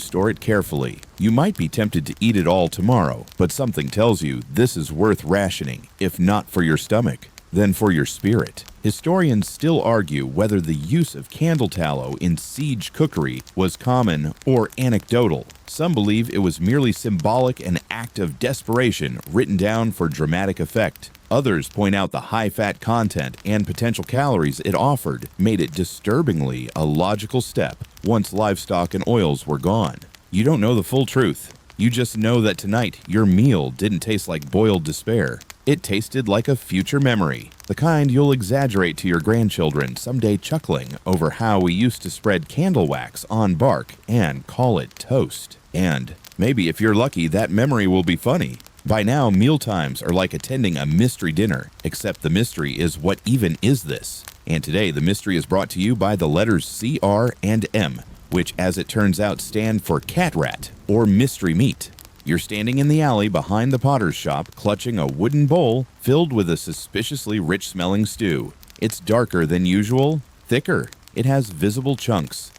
store it carefully. You might be tempted to eat it all tomorrow, but something tells you this is worth rationing, if not for your stomach, then for your spirit. Historians still argue whether the use of candle tallow in siege cookery was common or anecdotal. Some believe it was merely symbolic, an act of desperation written down for dramatic effect. Others point out the high-fat content and potential calories it offered made it disturbingly a logical step once livestock and oils were gone. You don't know the full truth. You just know that tonight your meal didn't taste like boiled despair. It tasted like a future memory, the kind you'll exaggerate to your grandchildren, someday chuckling over how we used to spread candle wax on bark and call it toast. And maybe if you're lucky, that memory will be funny. By now, mealtimes are like attending a mystery dinner, except the mystery is, what even is this? And today, the mystery is brought to you by the letters C, R, and M, which, as it turns out, stand for cat rat or mystery meat. You're standing in the alley behind the potter's shop, clutching a wooden bowl filled with a suspiciously rich-smelling stew. It's darker than usual, thicker. It has visible chunks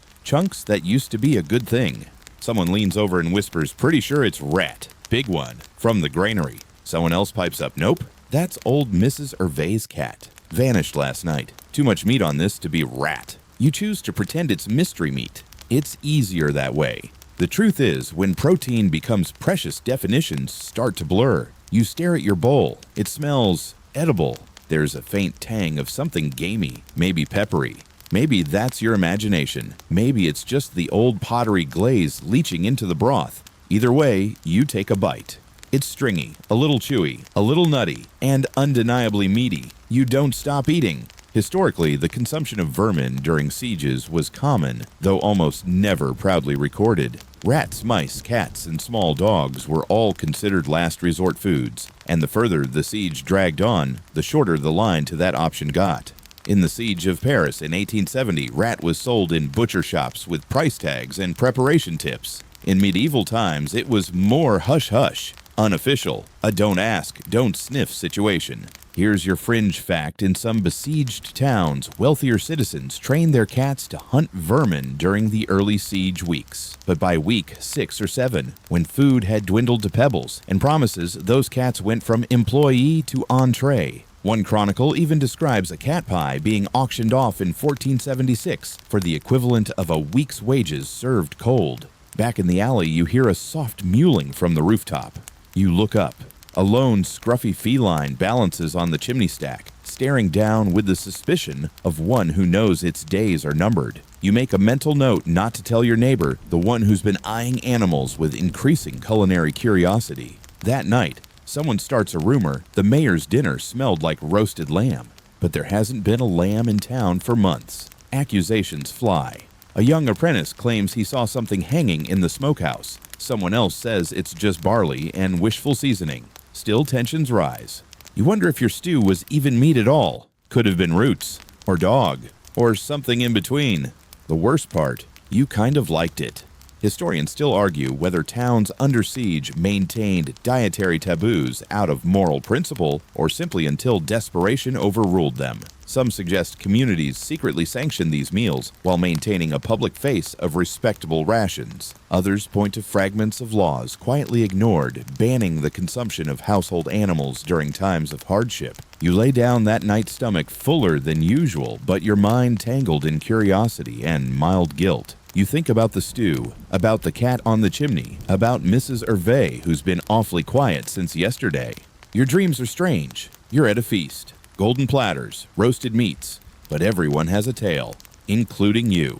that used to be a good thing. Someone leans over and whispers, "Pretty sure it's rat. Big one, from the granary." Someone else pipes up, "Nope, that's old Mrs. Hervey's cat. Vanished last night. Too much meat on this to be rat." You choose to pretend it's mystery meat. It's easier that way. The truth is, when protein becomes precious, definitions start to blur. You stare at your bowl. It smells edible. There's a faint tang of something gamey, maybe peppery. Maybe that's your imagination. Maybe it's just the old pottery glaze leaching into the broth. Either way, you take a bite. It's stringy, a little chewy, a little nutty, and undeniably meaty. You don't stop eating. Historically, the consumption of vermin during sieges was common, though almost never proudly recorded. Rats, mice, cats, and small dogs were all considered last resort foods, and the further the siege dragged on, the shorter the line to that option got. In the Siege of Paris in 1870, rat was sold in butcher shops with price tags and preparation tips. In medieval times, it was more hush-hush, unofficial, a don't ask, don't sniff situation. Here's your fringe fact. In some besieged towns, wealthier citizens trained their cats to hunt vermin during the early siege weeks. But by week 6 or 7, when food had dwindled to pebbles and promises, those cats went from employee to entree. One chronicle even describes a cat pie being auctioned off in 1476 for the equivalent of a week's wages served cold. Back in the alley, you hear a soft mewling from the rooftop. You look up. A lone, scruffy feline balances on the chimney stack, staring down with the suspicion of one who knows its days are numbered. You make a mental note not to tell your neighbor, the one who's been eyeing animals with increasing culinary curiosity. That night, Someone starts a rumor the mayor's dinner smelled like roasted lamb, but there hasn't been a lamb in town for months. Accusations fly. A young apprentice claims he saw something hanging in the smokehouse. Someone else says it's just barley and wishful seasoning. Still, tensions rise. You wonder if your stew was even meat at all. Could have been roots, or dog, or something in between. The worst part, you kind of liked it. Historians still argue whether towns under siege maintained dietary taboos out of moral principle or simply until desperation overruled them. Some suggest communities secretly sanctioned these meals while maintaining a public face of respectable rations. Others point to fragments of laws quietly ignored, banning the consumption of household animals during times of hardship. You lay down that night's stomach fuller than usual, but your mind tangled in curiosity and mild guilt. You think about the stew, about the cat on the chimney, about Mrs. Hervé, who's been awfully quiet since yesterday. Your dreams are strange. You're at a feast. Golden platters, roasted meats, but everyone has a tale, including you.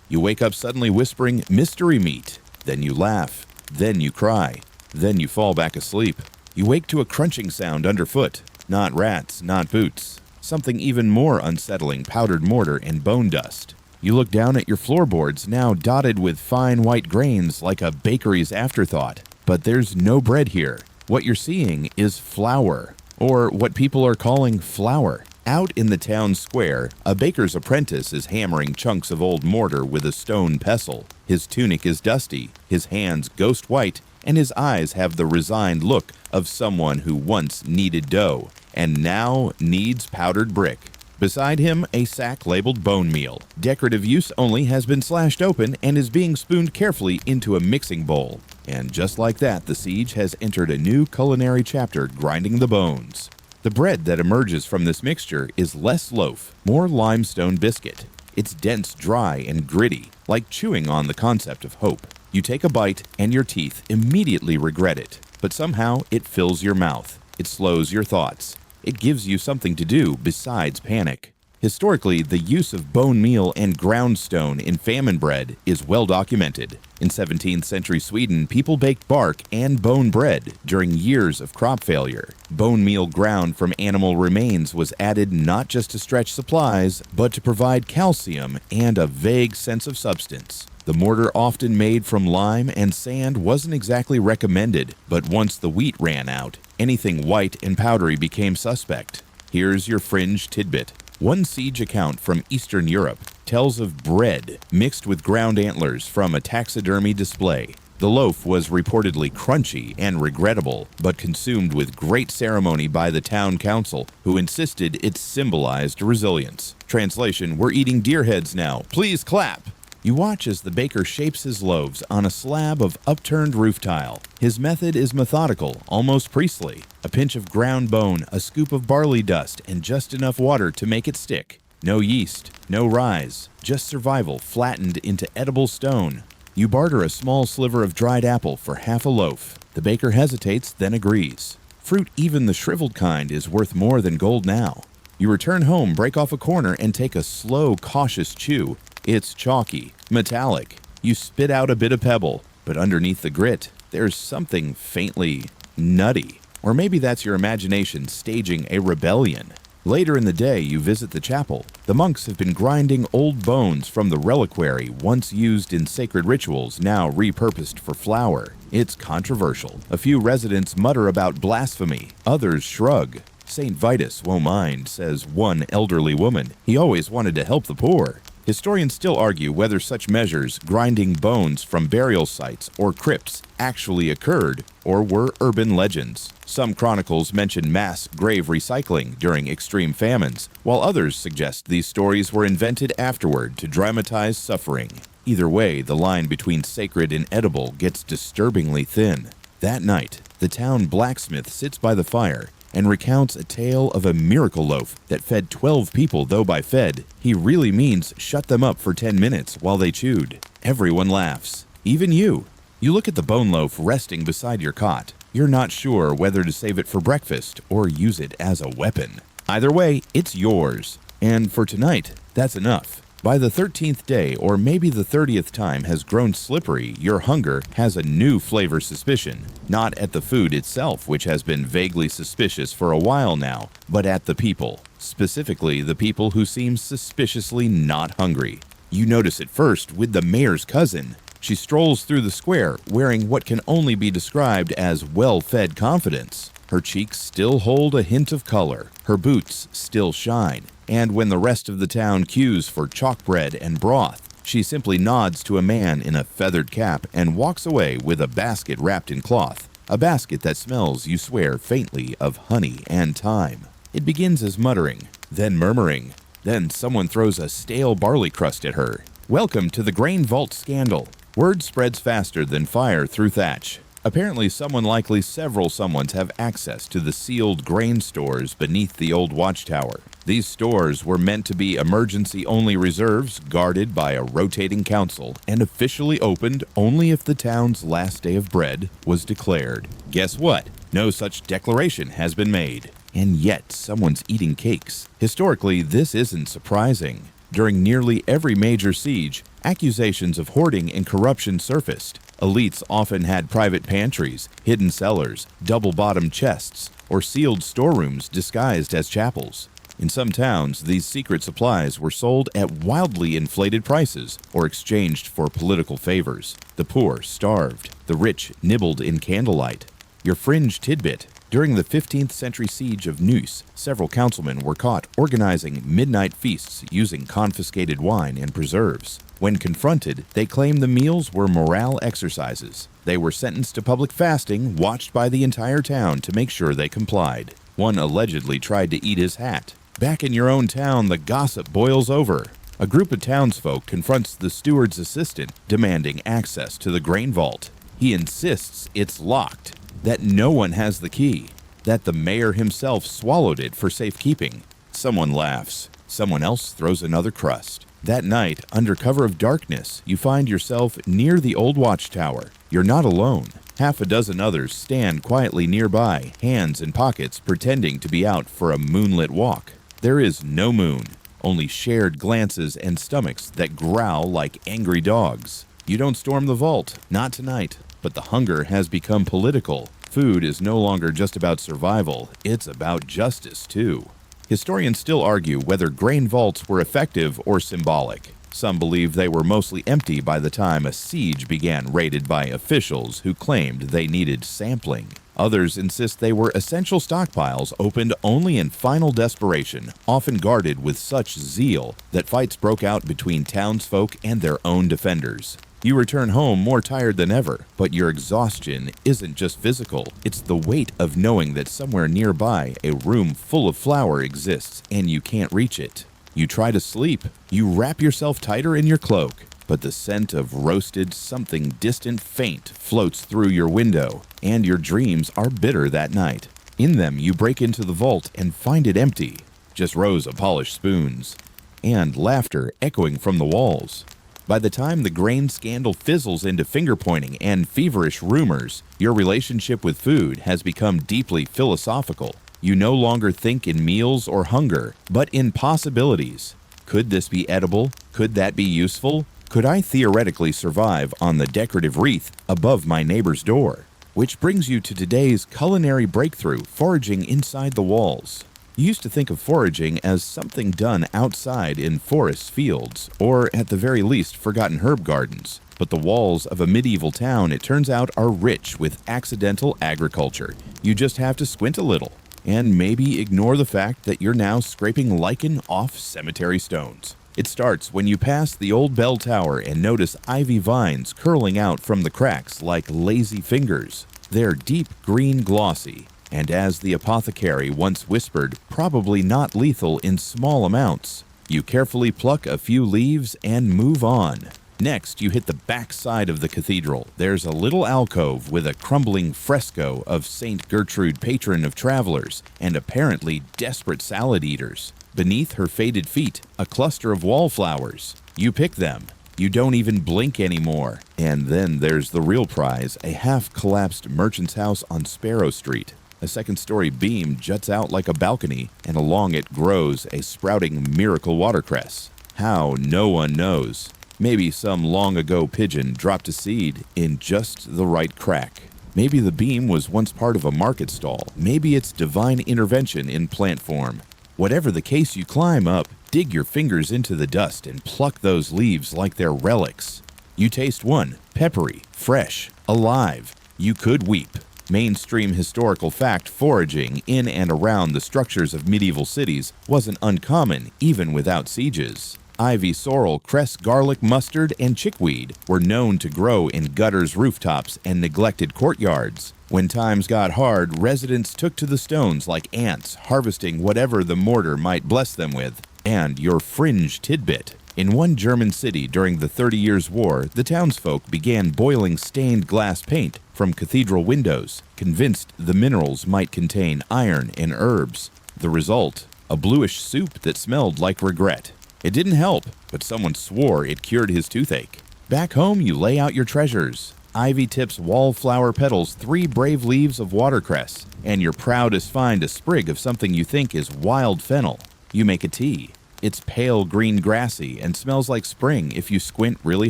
You wake up suddenly whispering, "mystery meat." Then you laugh. Then you cry. Then you fall back asleep. You wake to a crunching sound underfoot. Not rats, not boots. Something even more unsettling, powdered mortar and bone dust. You look down at your floorboards, now dotted with fine white grains like a bakery's afterthought. But there's no bread here. What you're seeing is flour, or what people are calling flour. Out in the town square, a baker's apprentice is hammering chunks of old mortar with a stone pestle. His tunic is dusty, his hands ghost white, and his eyes have the resigned look of someone who once kneaded dough and now kneads powdered brick. Beside him, a sack labeled bone meal. Decorative use only has been slashed open and is being spooned carefully into a mixing bowl. And just like that, the siege has entered a new culinary chapter, grinding the bones. The bread that emerges from this mixture is less loaf, more limestone biscuit. It's dense, dry, and gritty, like chewing on the concept of hope. You take a bite, and your teeth immediately regret it. But somehow, it fills your mouth. It slows your thoughts. It gives you something to do besides panic. Historically, the use of bone meal and ground stone in famine bread is well documented. In 17th century Sweden, people baked bark and bone bread during years of crop failure. Bone meal ground from animal remains was added not just to stretch supplies, but to provide calcium and a vague sense of substance. The mortar, often made from lime and sand, wasn't exactly recommended, but once the wheat ran out, anything white and powdery became suspect. Here's your fringe tidbit. One siege account from Eastern Europe tells of bread mixed with ground antlers from a taxidermy display. The loaf was reportedly crunchy and regrettable, but consumed with great ceremony by the town council, who insisted it symbolized resilience. Translation: we're eating deer heads now. Please clap. You watch as the baker shapes his loaves on a slab of upturned roof tile. His method is methodical, almost priestly. A pinch of ground bone, a scoop of barley dust, and just enough water to make it stick. No yeast, no rise, just survival flattened into edible stone. You barter a small sliver of dried apple for half a loaf. The baker hesitates, then agrees. Fruit, even the shriveled kind, is worth more than gold now. You return home, break off a corner, and take a slow, cautious chew. It's chalky, metallic. You spit out a bit of pebble, but underneath the grit, there's something faintly nutty. Or maybe that's your imagination staging a rebellion. Later in the day, you visit the chapel. The monks have been grinding old bones from the reliquary once used in sacred rituals, now repurposed for flour. It's controversial. A few residents mutter about blasphemy. Others shrug. St. Vitus won't mind, says one elderly woman. He always wanted to help the poor. Historians still argue whether such measures, grinding bones from burial sites or crypts, actually occurred or were urban legends. Some chronicles mention mass grave recycling during extreme famines, while others suggest these stories were invented afterward to dramatize suffering. Either way, the line between sacred and edible gets disturbingly thin. That night, the town blacksmith sits by the fire and recounts a tale of a miracle loaf that fed 12 people, though by fed, he really means shut them up for 10 minutes while they chewed. Everyone laughs, even you. You look at the bone loaf resting beside your cot. You're not sure whether to save it for breakfast or use it as a weapon. Either way, it's yours. And for tonight, that's enough. By the 13th day, or maybe the 30th time has grown slippery, your hunger has a new flavor suspicion, not at the food itself, which has been vaguely suspicious for a while now, but at the people, specifically the people who seem suspiciously not hungry. You notice it first with the mayor's cousin. She strolls through the square wearing what can only be described as well-fed confidence. Her cheeks still hold a hint of color, her boots still shine, and when the rest of the town queues for chalk bread and broth, she simply nods to a man in a feathered cap and walks away with a basket wrapped in cloth, a basket that smells, you swear, faintly of honey and thyme. It begins as muttering, then murmuring, then someone throws a stale barley crust at her. Welcome to the grain vault scandal. Word spreads faster than fire through thatch. Apparently someone, likely several someones, have access to the sealed grain stores beneath the old watchtower. These stores were meant to be emergency-only reserves guarded by a rotating council and officially opened only if the town's last day of bread was declared. Guess what? No such declaration has been made. And yet someone's eating cakes. Historically, this isn't surprising. During nearly every major siege, accusations of hoarding and corruption surfaced. Elites often had private pantries, hidden cellars, double-bottomed chests, or sealed storerooms disguised as chapels. In some towns, these secret supplies were sold at wildly inflated prices or exchanged for political favors. The poor starved. The rich nibbled in candlelight. Your fringe tidbit. During the 15th century siege of Neuss, several councilmen were caught organizing midnight feasts using confiscated wine and preserves. When confronted, they claimed the meals were morale exercises. They were sentenced to public fasting, watched by the entire town to make sure they complied. One allegedly tried to eat his hat. Back in your own town, the gossip boils over. A group of townsfolk confronts the steward's assistant, demanding access to the grain vault. He insists it's locked, that no one has the key, that the mayor himself swallowed it for safekeeping. Someone laughs. Someone else throws another crust. That night, under cover of darkness, you find yourself near the old watchtower. You're not alone. Half a dozen others stand quietly nearby, hands in pockets, pretending to be out for a moonlit walk. There is no moon, only shared glances and stomachs that growl like angry dogs. You don't storm the vault, not tonight. But the hunger has become political. Food is no longer just about survival, it's about justice too. Historians still argue whether grain vaults were effective or symbolic. Some believe they were mostly empty by the time a siege began, raided by officials who claimed they needed sampling. Others insist they were essential stockpiles opened only in final desperation, often guarded with such zeal that fights broke out between townsfolk and their own defenders. You return home more tired than ever, but your exhaustion isn't just physical. It's the weight of knowing that somewhere nearby a room full of flour exists and you can't reach it. You try to sleep. You wrap yourself tighter in your cloak, but the scent of roasted something distant faint floats through your window, and your dreams are bitter that night. In them, you break into the vault and find it empty. Just rows of polished spoons, and laughter echoing from the walls. By the time the grain scandal fizzles into finger-pointing and feverish rumors, your relationship with food has become deeply philosophical. You no longer think in meals or hunger, but in possibilities. Could this be edible? Could that be useful? Could I theoretically survive on the decorative wreath above my neighbor's door? Which brings you to today's culinary breakthrough, foraging inside the walls. You used to think of foraging as something done outside in forest fields, or at the very least forgotten herb gardens. But the walls of a medieval town, it turns out, are rich with accidental agriculture. You just have to squint a little, and maybe ignore the fact that you're now scraping lichen off cemetery stones. It starts when you pass the old bell tower and notice ivy vines curling out from the cracks like lazy fingers. They're deep green glossy, and as the apothecary once whispered, probably not lethal in small amounts. You carefully pluck a few leaves and move on. Next, you hit the back side of the cathedral. There's a little alcove with a crumbling fresco of St. Gertrude, patron of travelers, and apparently desperate salad eaters. Beneath her faded feet, a cluster of wallflowers. You pick them. You don't even blink anymore. And then there's the real prize, a half-collapsed merchant's house on Sparrow Street. A second-story beam juts out like a balcony, and along it grows a sprouting miracle watercress. How, no one knows. Maybe some long-ago pigeon dropped a seed in just the right crack. Maybe the beam was once part of a market stall. Maybe it's divine intervention in plant form. Whatever the case, you climb up, dig your fingers into the dust, and pluck those leaves like they're relics. You taste one, peppery, fresh, alive. You could weep. Mainstream historical fact: foraging in and around the structures of medieval cities wasn't uncommon even without sieges. Ivy, sorrel, cress, garlic, mustard, and chickweed were known to grow in gutters, rooftops, and neglected courtyards. When times got hard, residents took to the stones like ants, harvesting whatever the mortar might bless them with. And your fringe tidbit: in one German city during the 30 Years' War, the townsfolk began boiling stained glass paint from cathedral windows, convinced the minerals might contain iron and herbs. The result? A bluish soup that smelled like regret. It didn't help, but someone swore it cured his toothache. Back home, you lay out your treasures. Ivy tips wallflower petals 3 brave leaves of watercress, and your proudest find a sprig of something you think is wild fennel. You make a tea. It's pale green grassy and smells like spring if you squint really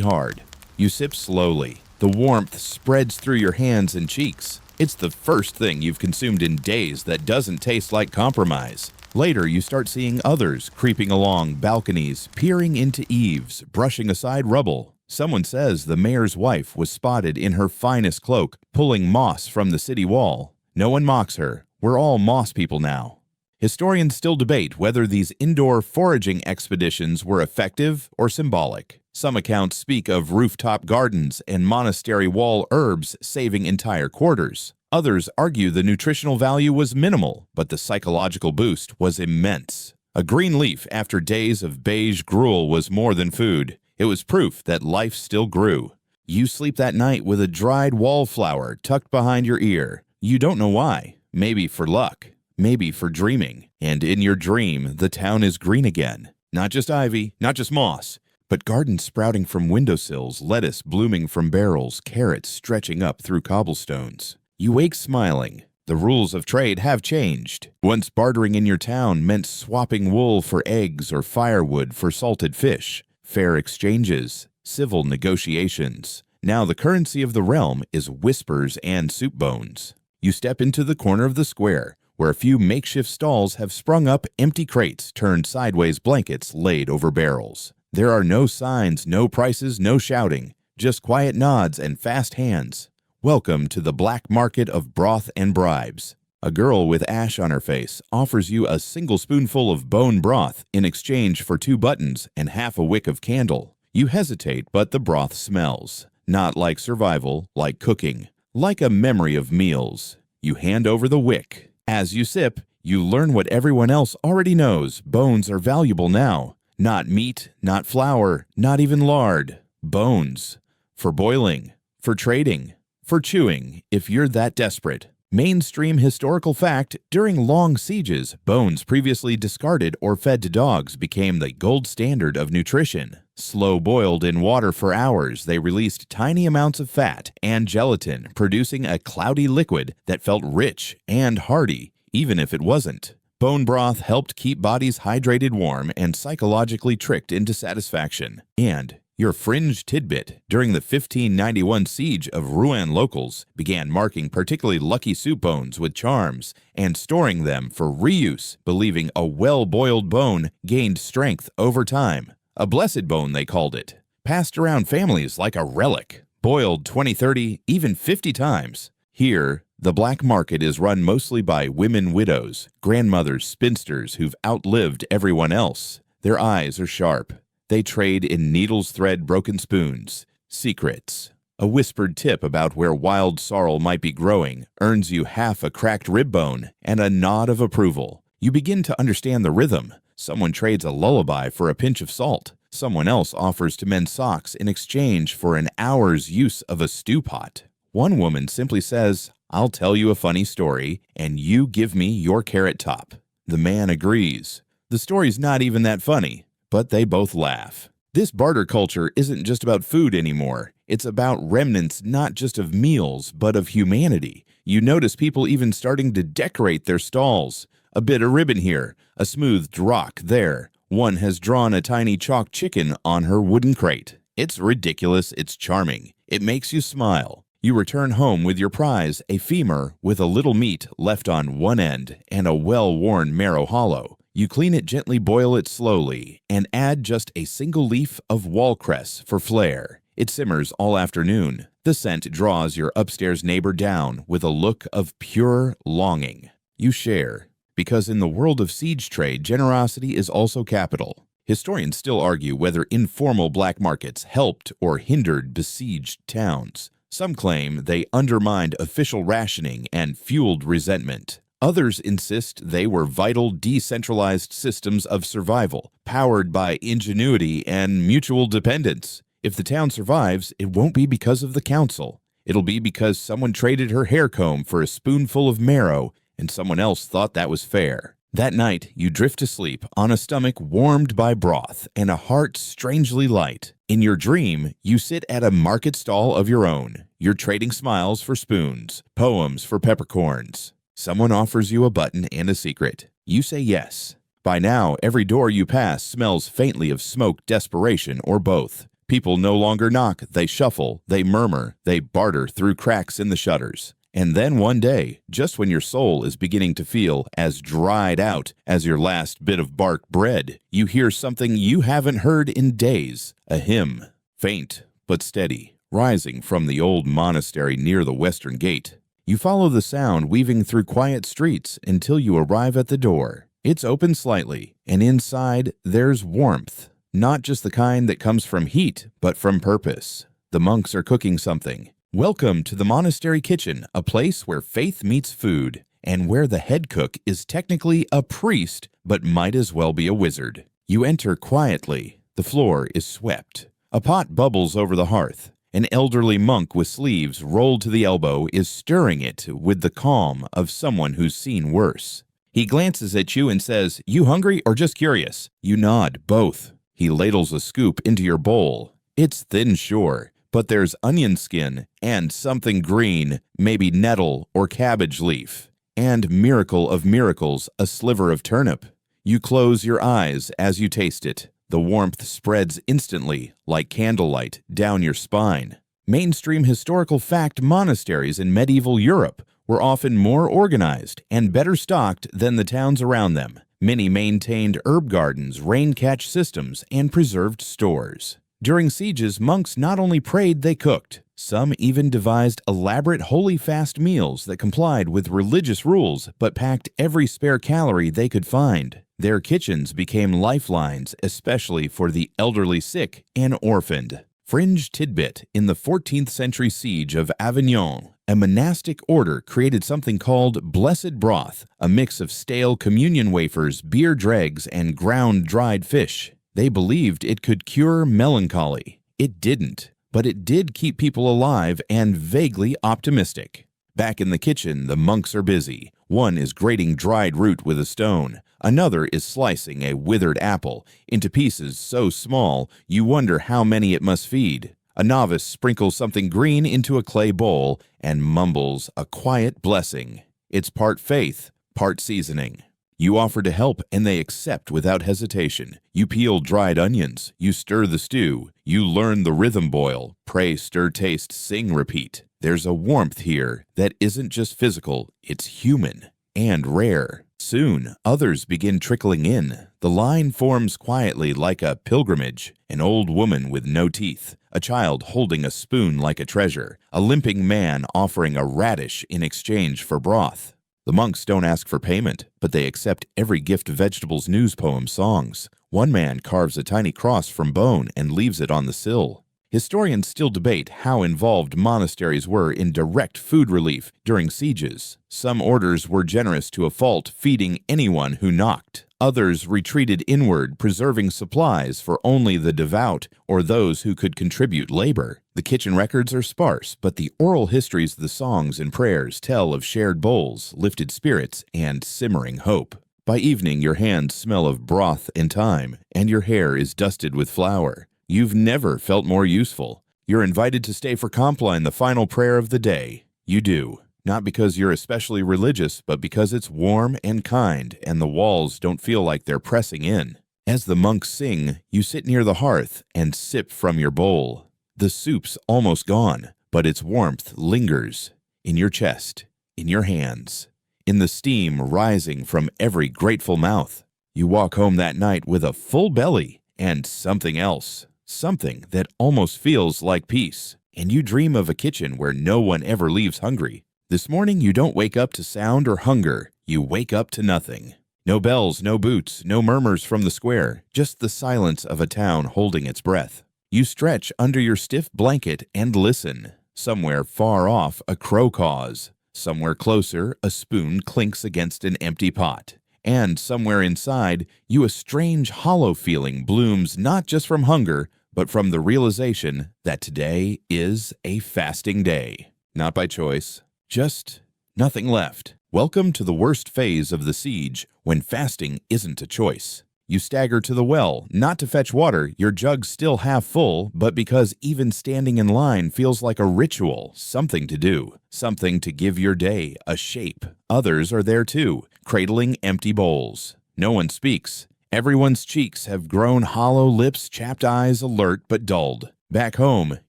hard. You sip slowly. The warmth spreads through your hands and cheeks. It's the first thing you've consumed in days that doesn't taste like compromise. Later, you start seeing others creeping along balconies, peering into eaves, brushing aside rubble. Someone says the mayor's wife was spotted in her finest cloak, pulling moss from the city wall. No one mocks her. We're all moss people now. Historians still debate whether these indoor foraging expeditions were effective or symbolic. Some accounts speak of rooftop gardens and monastery wall herbs saving entire quarters. Others argue the nutritional value was minimal, but the psychological boost was immense. A green leaf after days of beige gruel was more than food. It was proof that life still grew. You sleep that night with a dried wallflower tucked behind your ear. You don't know why. Maybe for luck. Maybe for dreaming. And in your dream, the town is green again. Not just ivy, not just moss, but gardens sprouting from windowsills, lettuce blooming from barrels, carrots stretching up through cobblestones. You wake smiling. The rules of trade have changed. Once bartering in your town meant swapping wool for eggs or firewood for salted fish. Fair exchanges, civil negotiations. Now the currency of the realm is whispers and soup bones. You step into the corner of the square, where a few makeshift stalls have sprung up, empty crates turned sideways, blankets laid over barrels. There are no signs, no prices, no shouting, just quiet nods and fast hands. Welcome to the black market of broth and bribes. A girl with ash on her face offers you a single spoonful of bone broth in exchange for 2 buttons and half a wick of candle. You hesitate, but the broth smells. Not like survival, like cooking, like a memory of meals. You hand over the wick. As you sip, you learn what everyone else already knows. Bones are valuable now. Not meat, not flour, not even lard. Bones. For boiling, for trading, for chewing, if you're that desperate. Mainstream historical fact: during long sieges, bones previously discarded or fed to dogs became the gold standard of nutrition. Slow boiled in water for hours, they released tiny amounts of fat and gelatin, producing a cloudy liquid that felt rich and hearty, even if it wasn't. Bone broth helped keep bodies hydrated, warm, and psychologically tricked into satisfaction. And your fringe tidbit: during the 1591 siege of Rouen, locals began marking particularly lucky soup bones with charms and storing them for reuse, believing a well-boiled bone gained strength over time. A blessed bone, they called it, passed around families like a relic, boiled 20, 30, even 50 times. Here, the black market is run mostly by women widows, grandmothers, spinsters who've outlived everyone else. Their eyes are sharp. They trade in needles, thread, broken spoons. Secrets. A whispered tip about where wild sorrel might be growing earns you half a cracked rib bone and a nod of approval. You begin to understand the rhythm. Someone trades a lullaby for a pinch of salt. Someone else offers to mend socks in exchange for an hour's use of a stew pot. One woman simply says, "I'll tell you a funny story, and you give me your carrot top." The man agrees. The story's not even that funny, but they both laugh. This barter culture isn't just about food anymore. It's about remnants not just of meals, but of humanity. You notice people even starting to decorate their stalls. A bit of ribbon here, a smoothed rock there, One has drawn a tiny chalk chicken on her wooden crate. It's ridiculous, it's charming. It makes you smile. You return home with your prize, a femur with a little meat left on one end and a well-worn marrow hollow. You clean it gently, boil it slowly, and add just a single leaf of watercress for flair. It simmers all afternoon. The scent draws your upstairs neighbor down with a look of pure longing. You share, because in the world of siege trade, generosity is also capital. Historians still argue whether informal black markets helped or hindered besieged towns. Some claim they undermined official rationing and fueled resentment. Others insist they were vital, decentralized systems of survival, powered by ingenuity and mutual dependence. If the town survives, it won't be because of the council. It'll be because someone traded her hair comb for a spoonful of marrow, and someone else thought that was fair. That night, you drift to sleep on a stomach warmed by broth and a heart strangely light. In your dream, you sit at a market stall of your own. You're trading smiles for spoons, poems for peppercorns. Someone offers you a button and a secret. You say yes. By now, every door you pass smells faintly of smoke, desperation, or both. People no longer knock, they shuffle, they murmur, they barter through cracks in the shutters. And then one day, just when your soul is beginning to feel as dried out as your last bit of bark bread, you hear something you haven't heard in days, a hymn, faint but steady, rising from the old monastery near the western gate. You follow the sound weaving through quiet streets until you arrive at the door. It's open slightly, and inside there's warmth, not just the kind that comes from heat, but from purpose. The monks are cooking something. Welcome to the monastery kitchen, a place where faith meets food, and where the head cook is technically a priest, but might as well be a wizard. You enter quietly. The floor is swept. A pot bubbles over the hearth. An elderly monk with sleeves rolled to the elbow is stirring it with the calm of someone who's seen worse. He glances at you and says, "You hungry or just curious?" You nod, both. He ladles a scoop into your bowl. It's thin, sure, but there's onion skin and something green, maybe nettle or cabbage leaf. And miracle of miracles, a sliver of turnip. You close your eyes as you taste it. The warmth spreads instantly, like candlelight, down your spine. Mainstream historical fact monasteries in medieval Europe were often more organized and better stocked than the towns around them. Many maintained herb gardens, rain-catch systems, and preserved stores. During sieges, monks not only prayed, they cooked. Some even devised elaborate holy fast meals that complied with religious rules but packed every spare calorie they could find. Their kitchens became lifelines, especially for the elderly, sick, and orphaned. Fringe tidbit: in the 14th century siege of Avignon, a monastic order created something called blessed broth, a mix of stale communion wafers, beer dregs, and ground dried fish. They believed it could cure melancholy. It didn't, but it did keep people alive and vaguely optimistic. Back in the kitchen, the monks are busy. One is grating dried root with a stone. Another is slicing a withered apple into pieces so small you wonder how many it must feed. A novice sprinkles something green into a clay bowl and mumbles a quiet blessing. It's part faith, part seasoning. You offer to help, and they accept without hesitation. You peel dried onions. You stir the stew. You learn the rhythm boil. Pray, stir, taste, sing, repeat. There's a warmth here that isn't just physical, it's human and rare. Soon, others begin trickling in. The line forms quietly like a pilgrimage. An old woman with no teeth, a child holding a spoon like a treasure, a limping man offering a radish in exchange for broth. The monks don't ask for payment, but they accept every gift: vegetables, news, poems, songs. One man carves a tiny cross from bone and leaves it on the sill. Historians still debate how involved monasteries were in direct food relief during sieges. Some orders were generous to a fault, feeding anyone who knocked. Others retreated inward, preserving supplies for only the devout or those who could contribute labor. The kitchen records are sparse, but the oral histories, the songs and prayers, tell of shared bowls, lifted spirits, and simmering hope. By evening, your hands smell of broth and thyme, and your hair is dusted with flour. You've never felt more useful. You're invited to stay for Compline, the final prayer of the day. You do. Not because you're especially religious, but because it's warm and kind, and the walls don't feel like they're pressing in. As the monks sing, you sit near the hearth and sip from your bowl. The soup's almost gone, but its warmth lingers in your chest, in your hands, in the steam rising from every grateful mouth. You walk home that night with a full belly and something else, something that almost feels like peace. And you dream of a kitchen where no one ever leaves hungry. This morning you don't wake up to sound or hunger, you wake up to nothing. No bells, no boots, no murmurs from the square, just the silence of a town holding its breath. You stretch under your stiff blanket and listen. Somewhere far off, a crow caws. Somewhere closer, a spoon clinks against an empty pot. And somewhere inside you, a strange hollow feeling blooms not just from hunger, but from the realization that today is a fasting day. Not by choice, just nothing left. Welcome to the worst phase of the siege, when fasting isn't a choice. You stagger to the well, not to fetch water, your jug still half full, but because even standing in line feels like a ritual, something to do, something to give your day a shape. Others are there too, cradling empty bowls. No one speaks. Everyone's cheeks have grown hollow, lips, chapped eyes alert but dulled. Back home,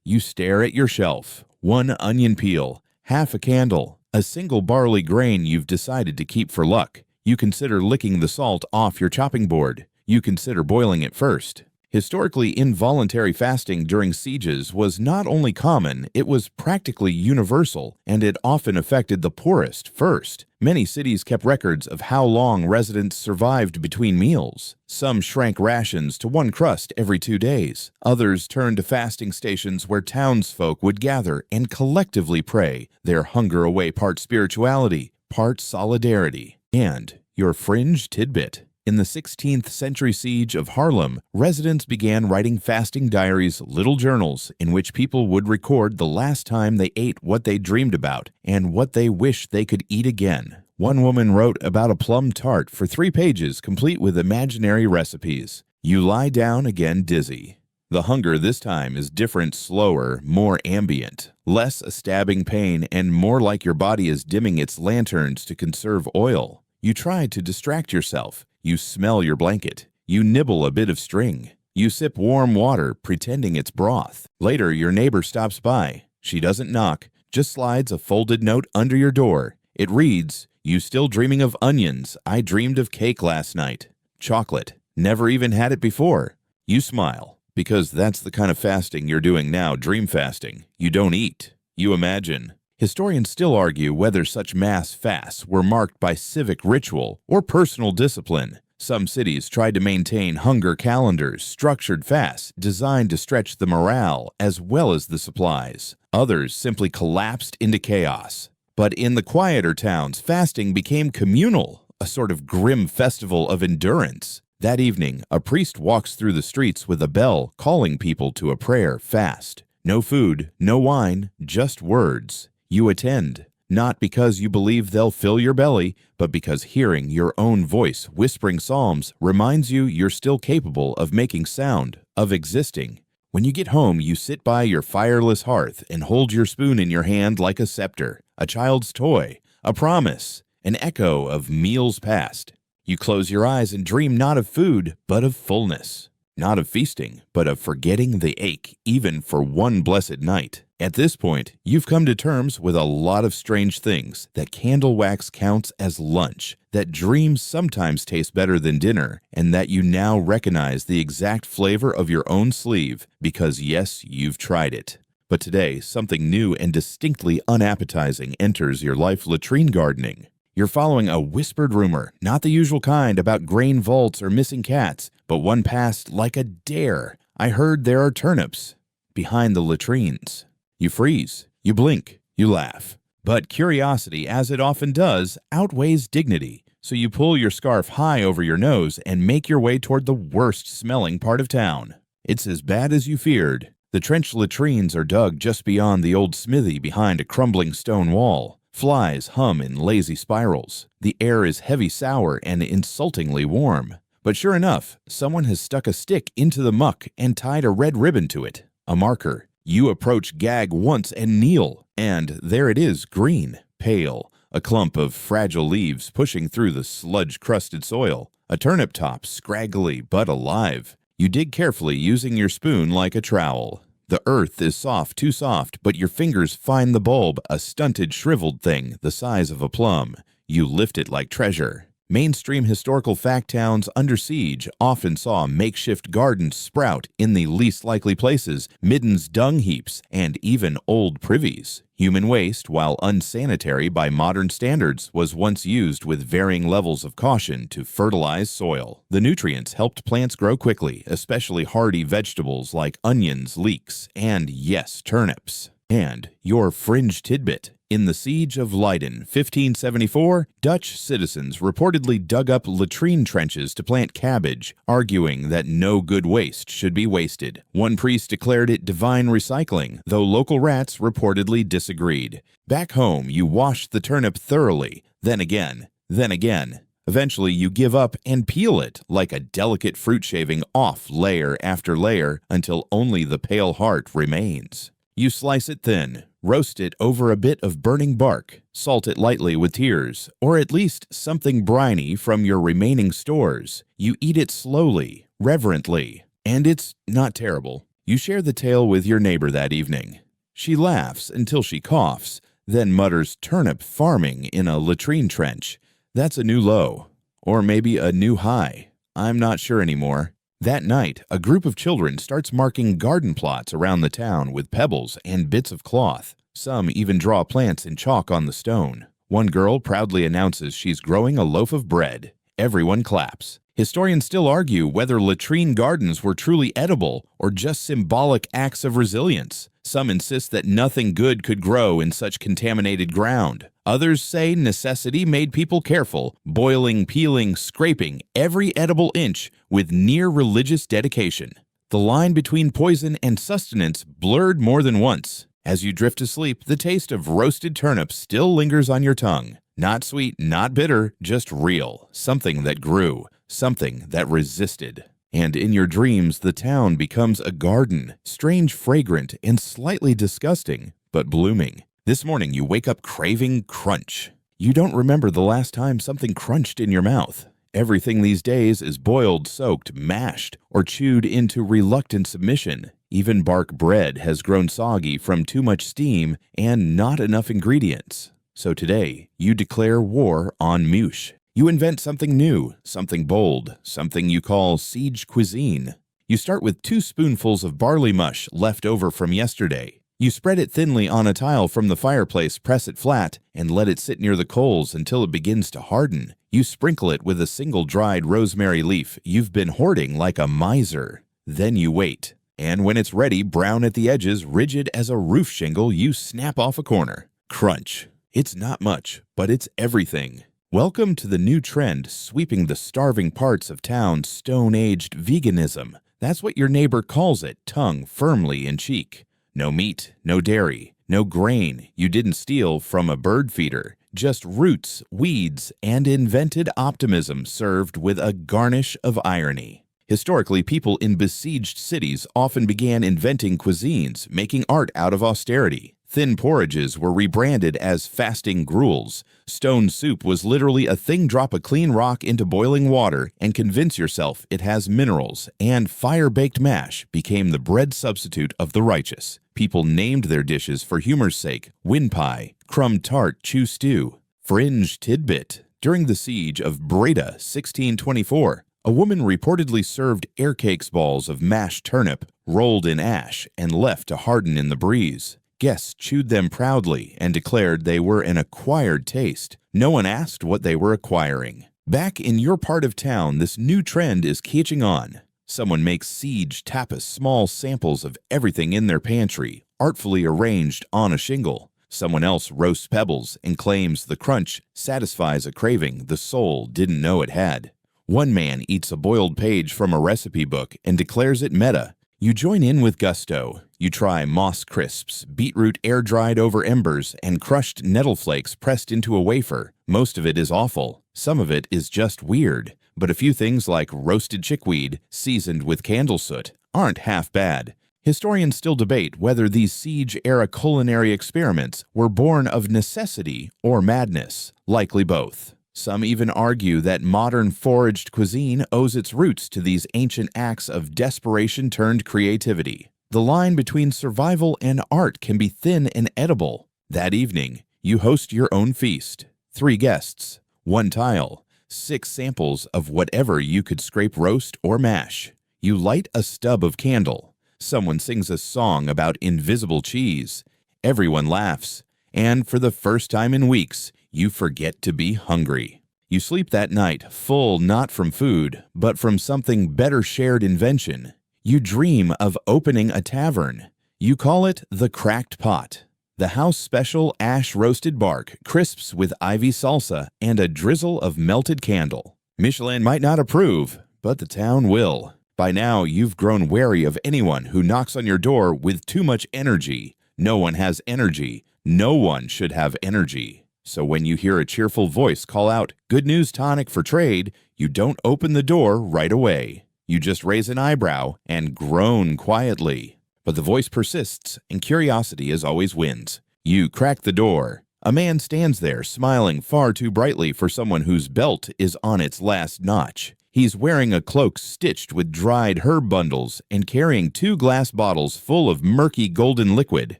you stare at your shelf. One onion peel, half a candle, a single barley grain you've decided to keep for luck. You consider licking the salt off your chopping board. You consider boiling it first. Historically, involuntary fasting during sieges was not only common, it was practically universal, and it often affected the poorest first. Many cities kept records of how long residents survived between meals. Some shrank rations to one crust every 2 days. Others turned to fasting stations where townsfolk would gather and collectively pray, their hunger away part spirituality, part solidarity. And your fringe tidbit. In the 16th century siege of Harlem, residents began writing fasting diaries, little journals, in which people would record the last time they ate what they dreamed about and what they wished they could eat again. One woman wrote about a plum tart for 3 pages, complete with imaginary recipes. You lie down again dizzy. The hunger this time is different, slower, more ambient, less a stabbing pain, and more like your body is dimming its lanterns to conserve oil. You try to distract yourself. You smell your blanket. You nibble a bit of string. You sip warm water, pretending it's broth. Later, your neighbor stops by. She doesn't knock, just slides a folded note under your door. It reads, "You still dreaming of onions? I dreamed of cake last night. Chocolate. Never even had it before." You smile, because that's the kind of fasting you're doing now, dream fasting. You don't eat. You imagine. Historians still argue whether such mass fasts were marked by civic ritual or personal discipline. Some cities tried to maintain hunger calendars, structured fasts designed to stretch the morale as well as the supplies. Others simply collapsed into chaos. But in the quieter towns, fasting became communal, a sort of grim festival of endurance. That evening, a priest walks through the streets with a bell calling people to a prayer fast. No food, no wine, just words. You attend, not because you believe they'll fill your belly, but because hearing your own voice whispering psalms reminds you you're still capable of making sound, of existing. When you get home, you sit by your fireless hearth and hold your spoon in your hand like a scepter, a child's toy, a promise, an echo of meals past. You close your eyes and dream not of food, but of fullness. Not of feasting, but of forgetting the ache, even for one blessed night. At this point, you've come to terms with a lot of strange things, that candle wax counts as lunch, that dreams sometimes taste better than dinner, and that you now recognize the exact flavor of your own sleeve, because yes, you've tried it. But today, something new and distinctly unappetizing enters your life latrine gardening. You're following a whispered rumor, not the usual kind about grain vaults or missing cats, but one passed like a dare. I heard there are turnips behind the latrines. You freeze, you blink, you laugh. But curiosity, as it often does, outweighs dignity. So you pull your scarf high over your nose and make your way toward the worst-smelling part of town. It's as bad as you feared. The trench latrines are dug just beyond the old smithy behind a crumbling stone wall. Flies hum in lazy spirals. The air is heavy sour and insultingly warm. But sure enough, someone has stuck a stick into the muck and tied a red ribbon to it, a marker. You approach, gag once, and kneel, and there it is, green, pale, a clump of fragile leaves pushing through the sludge-crusted soil. A turnip top, scraggly but alive. You dig carefully using your spoon like a trowel. The earth is soft, too soft, but your fingers find the bulb, a stunted, shriveled thing the size of a plum. You lift it like treasure. Mainstream historical fact towns under siege often saw makeshift gardens sprout in the least likely places, middens dung heaps, and even old privies. Human waste, while unsanitary by modern standards, was once used with varying levels of caution to fertilize soil. The nutrients helped plants grow quickly, especially hardy vegetables like onions, leeks, and yes, turnips. And your fringe tidbit. In the Siege of Leiden, 1574, Dutch citizens reportedly dug up latrine trenches to plant cabbage, arguing that no good waste should be wasted. One priest declared it divine recycling, though local rats reportedly disagreed. Back home, you wash the turnip thoroughly, then again. Eventually, you give up and peel it like a delicate fruit shaving off layer after layer until only the pale heart remains. You slice it thin, roast it over a bit of burning bark, salt it lightly with tears, or at least something briny from your remaining stores. You eat it slowly, reverently, and it's not terrible. You share the tale with your neighbor that evening. She laughs until she coughs, then mutters turnip farming in a latrine trench. That's a new low, or maybe a new high. I'm not sure anymore. That night, a group of children starts marking garden plots around the town with pebbles and bits of cloth. Some even draw plants in chalk on the stone. One girl proudly announces she's growing a loaf of bread. Everyone claps. Historians still argue whether latrine gardens were truly edible or just symbolic acts of resilience. Some insist that nothing good could grow in such contaminated ground. Others say necessity made people careful, boiling, peeling, scraping every edible inch with near religious dedication. The line between poison and sustenance blurred more than once. As you drift to sleep, the taste of roasted turnips still lingers on your tongue. Not sweet, not bitter, just real. Something that grew, something that resisted. And in your dreams, the town becomes a garden, strange, fragrant, and slightly disgusting, but blooming. This morning, you wake up craving crunch. You don't remember the last time something crunched in your mouth. Everything these days is boiled, soaked, mashed, or chewed into reluctant submission. Even bark bread has grown soggy from too much steam and not enough ingredients. So today, you declare war on mush. You invent something new, something bold, something you call siege cuisine. You start with 2 spoonfuls of barley mush left over from yesterday. You spread it thinly on a tile from the fireplace, press it flat, and let it sit near the coals until it begins to harden. You sprinkle it with a single dried rosemary leaf you've been hoarding like a miser. Then you wait. And when it's ready, brown at the edges, rigid as a roof shingle, you snap off a corner. Crunch. It's not much, but it's everything. Welcome to the new trend sweeping the starving parts of town, stone-aged veganism. That's what your neighbor calls it, tongue firmly in cheek. No meat, no dairy, no grain you didn't steal from a bird feeder. Just roots, weeds, and invented optimism served with a garnish of irony. Historically, people in besieged cities often began inventing cuisines, making art out of austerity. Thin porridges were rebranded as fasting gruels. Stone soup was literally a thing: drop a clean rock into boiling water and convince yourself it has minerals. And fire-baked mash became the bread substitute of the righteous. People named their dishes for humor's sake: wind pie, crumb tart, chew stew. Fringe tidbit. During the siege of Breda, 1624, a woman reportedly served air cakes balls of mashed turnip, rolled in ash, and left to harden in the breeze. Guests chewed them proudly and declared they were an acquired taste. No one asked what they were acquiring. Back in your part of town, this new trend is catching on. Someone makes siege tapas, small samples of everything in their pantry, artfully arranged on a shingle. Someone else roasts pebbles and claims the crunch satisfies a craving the soul didn't know it had. One man eats a boiled page from a recipe book and declares it meta. You join in with gusto. You try moss crisps, beetroot air-dried over embers, and crushed nettle flakes pressed into a wafer. Most of it is awful. Some of it is just weird. But a few things like roasted chickweed, seasoned with candle soot, aren't half bad. Historians still debate whether these siege-era culinary experiments were born of necessity or madness. Likely both. Some even argue that modern foraged cuisine owes its roots to these ancient acts of desperation turned creativity. The line between survival and art can be thin and edible. That evening, you host your own feast. 3 guests, 1 tile, 6 samples of whatever you could scrape roast or mash. You light a stub of candle. Someone sings a song about invisible cheese. Everyone laughs. And for the first time in weeks, you forget to be hungry. You sleep that night, full not from food, but from something better shared invention. You dream of opening a tavern. You call it the Cracked Pot. The house special ash-roasted bark crisps with ivy salsa and a drizzle of melted candle. Michelin might not approve, but the town will. By now, you've grown wary of anyone who knocks on your door with too much energy. No one has energy. No one should have energy. So when you hear a cheerful voice call out, "Good news tonic for trade," you don't open the door right away. You just raise an eyebrow and groan quietly. But the voice persists, and curiosity as always wins. You crack the door. A man stands there, smiling far too brightly for someone whose belt is on its last notch. He's wearing a cloak stitched with dried herb bundles and carrying 2 glass bottles full of murky golden liquid.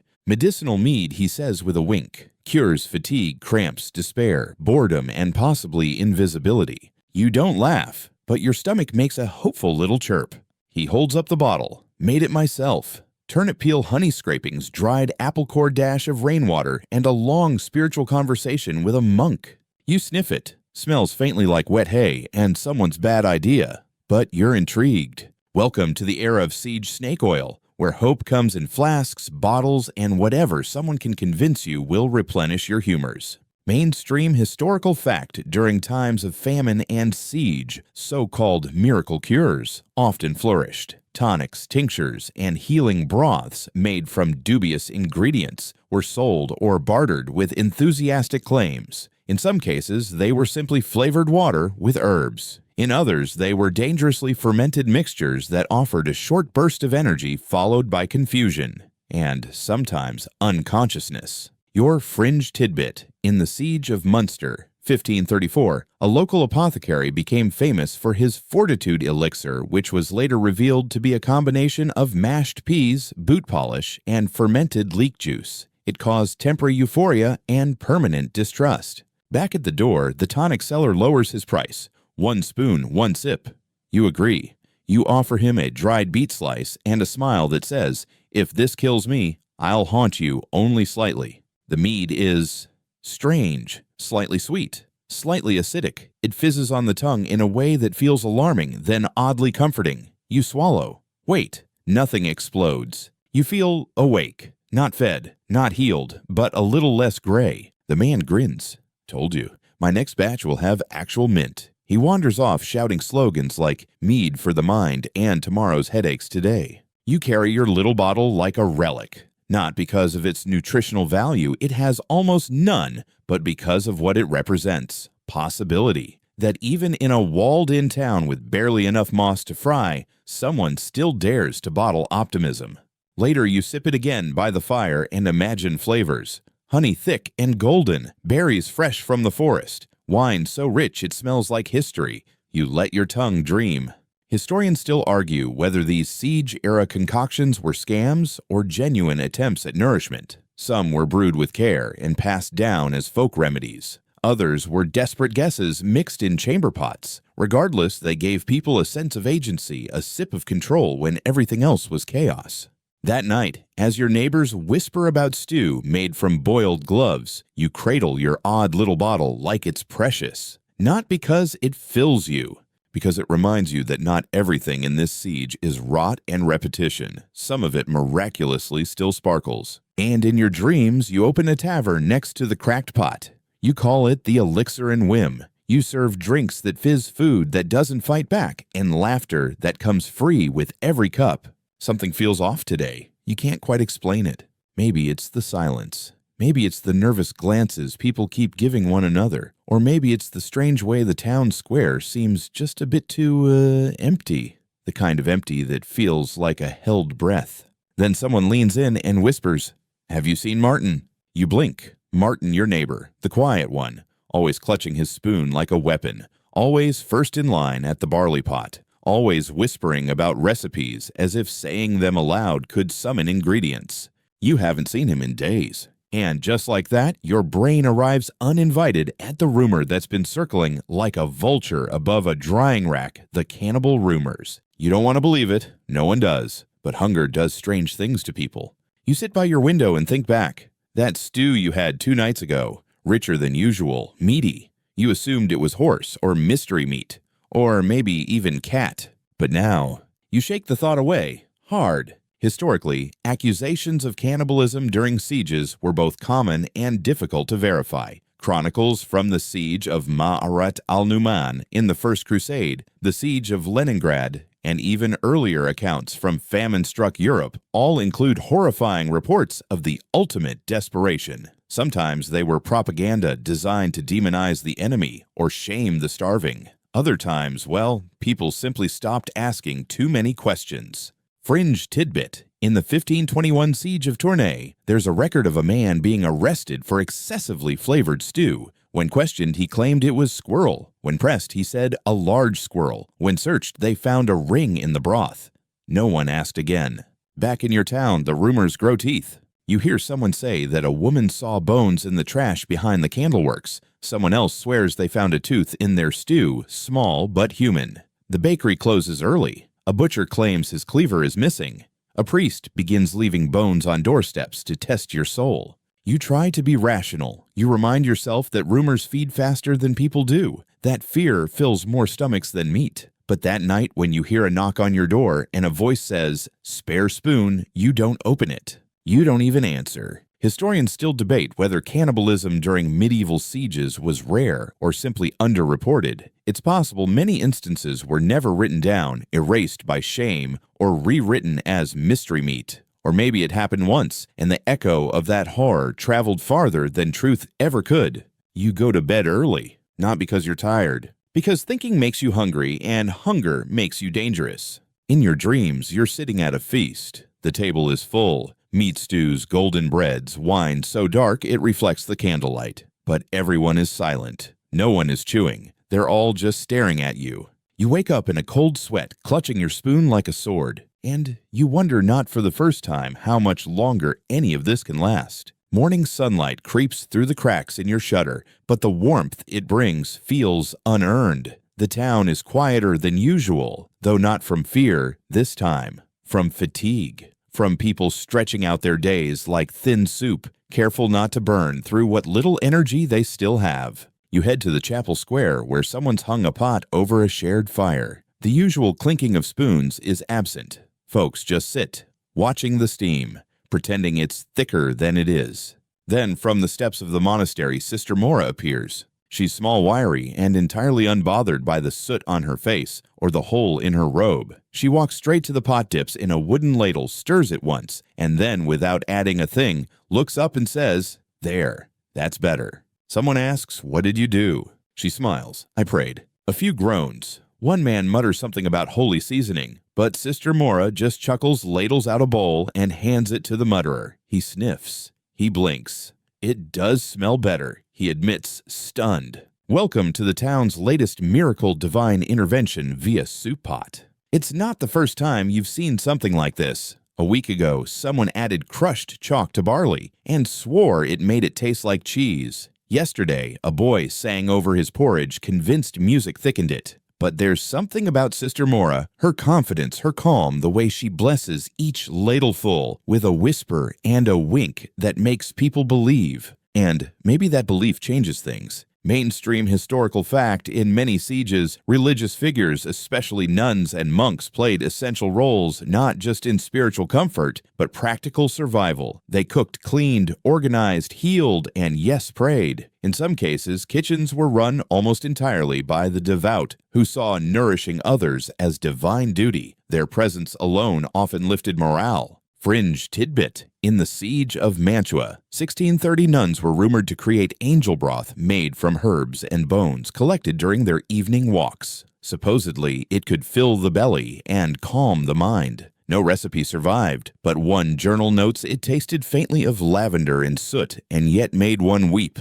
Medicinal mead, he says with a wink, cures fatigue, cramps, despair, boredom, and possibly invisibility. You don't laugh, but your stomach makes a hopeful little chirp. He holds up the bottle. Made it myself. Turnip peel honey scrapings, dried apple core dash of rainwater, and a long spiritual conversation with a monk. You sniff it. Smells faintly like wet hay and someone's bad idea, but you're intrigued. Welcome to the era of siege snake oil, where hope comes in flasks, bottles, and whatever someone can convince you will replenish your humors. Mainstream historical fact during times of famine and siege, so-called miracle cures often flourished. Tonics, tinctures, and healing broths made from dubious ingredients were sold or bartered with enthusiastic claims. In some cases, they were simply flavored water with herbs. In others, they were dangerously fermented mixtures that offered a short burst of energy followed by confusion, and sometimes unconsciousness. Your fringe tidbit: in the Siege of Munster, 1534, a local apothecary became famous for his fortitude elixir, which was later revealed to be a combination of mashed peas, boot polish, and fermented leek juice. It caused temporary euphoria and permanent distrust. Back at the door, the tonic seller lowers his price. 1 spoon, 1 sip. You agree. You offer him a dried beet slice and a smile that says, "If this kills me, I'll haunt you only slightly." The mead is strange, slightly sweet, slightly acidic. It fizzes on the tongue in a way that feels alarming, then oddly comforting. You swallow. Wait, nothing explodes. You feel awake, not fed, not healed, but a little less gray. The man grins. Told you. My next batch will have actual mint. He wanders off shouting slogans like "mead for the mind" and "tomorrow's headaches today." You carry your little bottle like a relic. Not because of its nutritional value, it has almost none, but because of what it represents: possibility. That even in a walled-in town with barely enough moss to fry, someone still dares to bottle optimism. Later, you sip it again by the fire and imagine flavors. Honey thick and golden, berries fresh from the forest, wine so rich it smells like history. You let your tongue dream. Historians still argue whether these siege-era concoctions were scams or genuine attempts at nourishment. Some were brewed with care and passed down as folk remedies. Others were desperate guesses mixed in chamber pots. Regardless, they gave people a sense of agency, a sip of control when everything else was chaos. That night, as your neighbors whisper about stew made from boiled gloves, you cradle your odd little bottle like it's precious. Not because it fills you, because it reminds you that not everything in this siege is rot and repetition. Some of it miraculously still sparkles. And in your dreams, you open a tavern next to the Cracked Pot. You call it the Elixir and Whim. You serve drinks that fizz food that doesn't fight back, and laughter that comes free with every cup. Something feels off today. You can't quite explain it. Maybe it's the silence. Maybe it's the nervous glances people keep giving one another. Or maybe it's the strange way the town square seems just a bit too, empty. The kind of empty that feels like a held breath. Then someone leans in and whispers, "Have you seen Martin?" You blink. Martin, your neighbor, the quiet one, always clutching his spoon like a weapon, always first in line at the barley pot, always whispering about recipes as if saying them aloud could summon ingredients. You haven't seen him in days. And just like that, your brain arrives uninvited at the rumor that's been circling like a vulture above a drying rack, the cannibal rumors. You don't want to believe it, no one does, but hunger does strange things to people. You sit by your window and think back. That stew you had 2 nights ago, richer than usual, meaty. You assumed it was horse or mystery meat, or maybe even cat. But now, you shake the thought away, hard. Historically, accusations of cannibalism during sieges were both common and difficult to verify. Chronicles from the siege of Ma'arat al-Numan in the First Crusade, the siege of Leningrad, and even earlier accounts from famine-struck Europe all include horrifying reports of the ultimate desperation. Sometimes they were propaganda designed to demonize the enemy or shame the starving. Other times, well, people simply stopped asking too many questions. Fringe tidbit. In the 1521 siege of Tournai, there's a record of a man being arrested for excessively flavored stew. When questioned, he claimed it was squirrel. When pressed, he said a large squirrel. When searched, they found a ring in the broth. No one asked again. Back in your town, the rumors grow teeth. You hear someone say that a woman saw bones in the trash behind the candleworks. Someone else swears they found a tooth in their stew, small but human. The bakery closes early. A butcher claims his cleaver is missing. A priest begins leaving bones on doorsteps to test your soul. You try to be rational. You remind yourself that rumors feed faster than people do, that fear fills more stomachs than meat. But that night when you hear a knock on your door and a voice says, "Spare spoon," you don't open it. You don't even answer. Historians still debate whether cannibalism during medieval sieges was rare or simply underreported. It's possible many instances were never written down, erased by shame, or rewritten as mystery meat. Or maybe it happened once, and the echo of that horror traveled farther than truth ever could. You go to bed early, not because you're tired, because thinking makes you hungry, and hunger makes you dangerous. In your dreams, you're sitting at a feast. The table is full. Meat stews, golden breads, wine so dark it reflects the candlelight. But everyone is silent. No one is chewing. They're all just staring at you. You wake up in a cold sweat, clutching your spoon like a sword. And you wonder not for the first time how much longer any of this can last. Morning sunlight creeps through the cracks in your shutter, but the warmth it brings feels unearned. The town is quieter than usual, though not from fear this time, from fatigue. From people stretching out their days like thin soup, careful not to burn through what little energy they still have. You head to the chapel square where someone's hung a pot over a shared fire. The usual clinking of spoons is absent. Folks just sit, watching the steam, pretending it's thicker than it is. Then from the steps of the monastery, Sister Mora appears. She's small, wiry, and entirely unbothered by the soot on her face or the hole in her robe. She walks straight to the pot dips in a wooden ladle, stirs it once, and then, without adding a thing, looks up and says, "There, that's better." Someone asks, "What did you do?" She smiles. "I prayed." A few groans. One man mutters something about holy seasoning, but Sister Mora just chuckles, ladles out a bowl, and hands it to the mutterer. He sniffs. He blinks. "It does smell better," he admits, stunned. Welcome to the town's latest miracle divine intervention via soup pot. It's not the first time you've seen something like this. A week ago, someone added crushed chalk to barley and swore it made it taste like cheese. Yesterday, a boy sang over his porridge, convinced music thickened it. But there's something about Sister Mora, her confidence, her calm, the way she blesses each ladleful with a whisper and a wink that makes people believe. And maybe that belief changes things. Mainstream historical fact, in many sieges, religious figures, especially nuns and monks, played essential roles not just in spiritual comfort, but practical survival. They cooked, cleaned, organized, healed, and yes, prayed. In some cases, kitchens were run almost entirely by the devout, who saw nourishing others as divine duty. Their presence alone often lifted morale. Fringe tidbit. In the siege of Mantua, 1630 nuns were rumored to create angel broth made from herbs and bones collected during their evening walks. Supposedly, it could fill the belly and calm the mind. No recipe survived, but one journal notes it tasted faintly of lavender and soot and yet made one weep.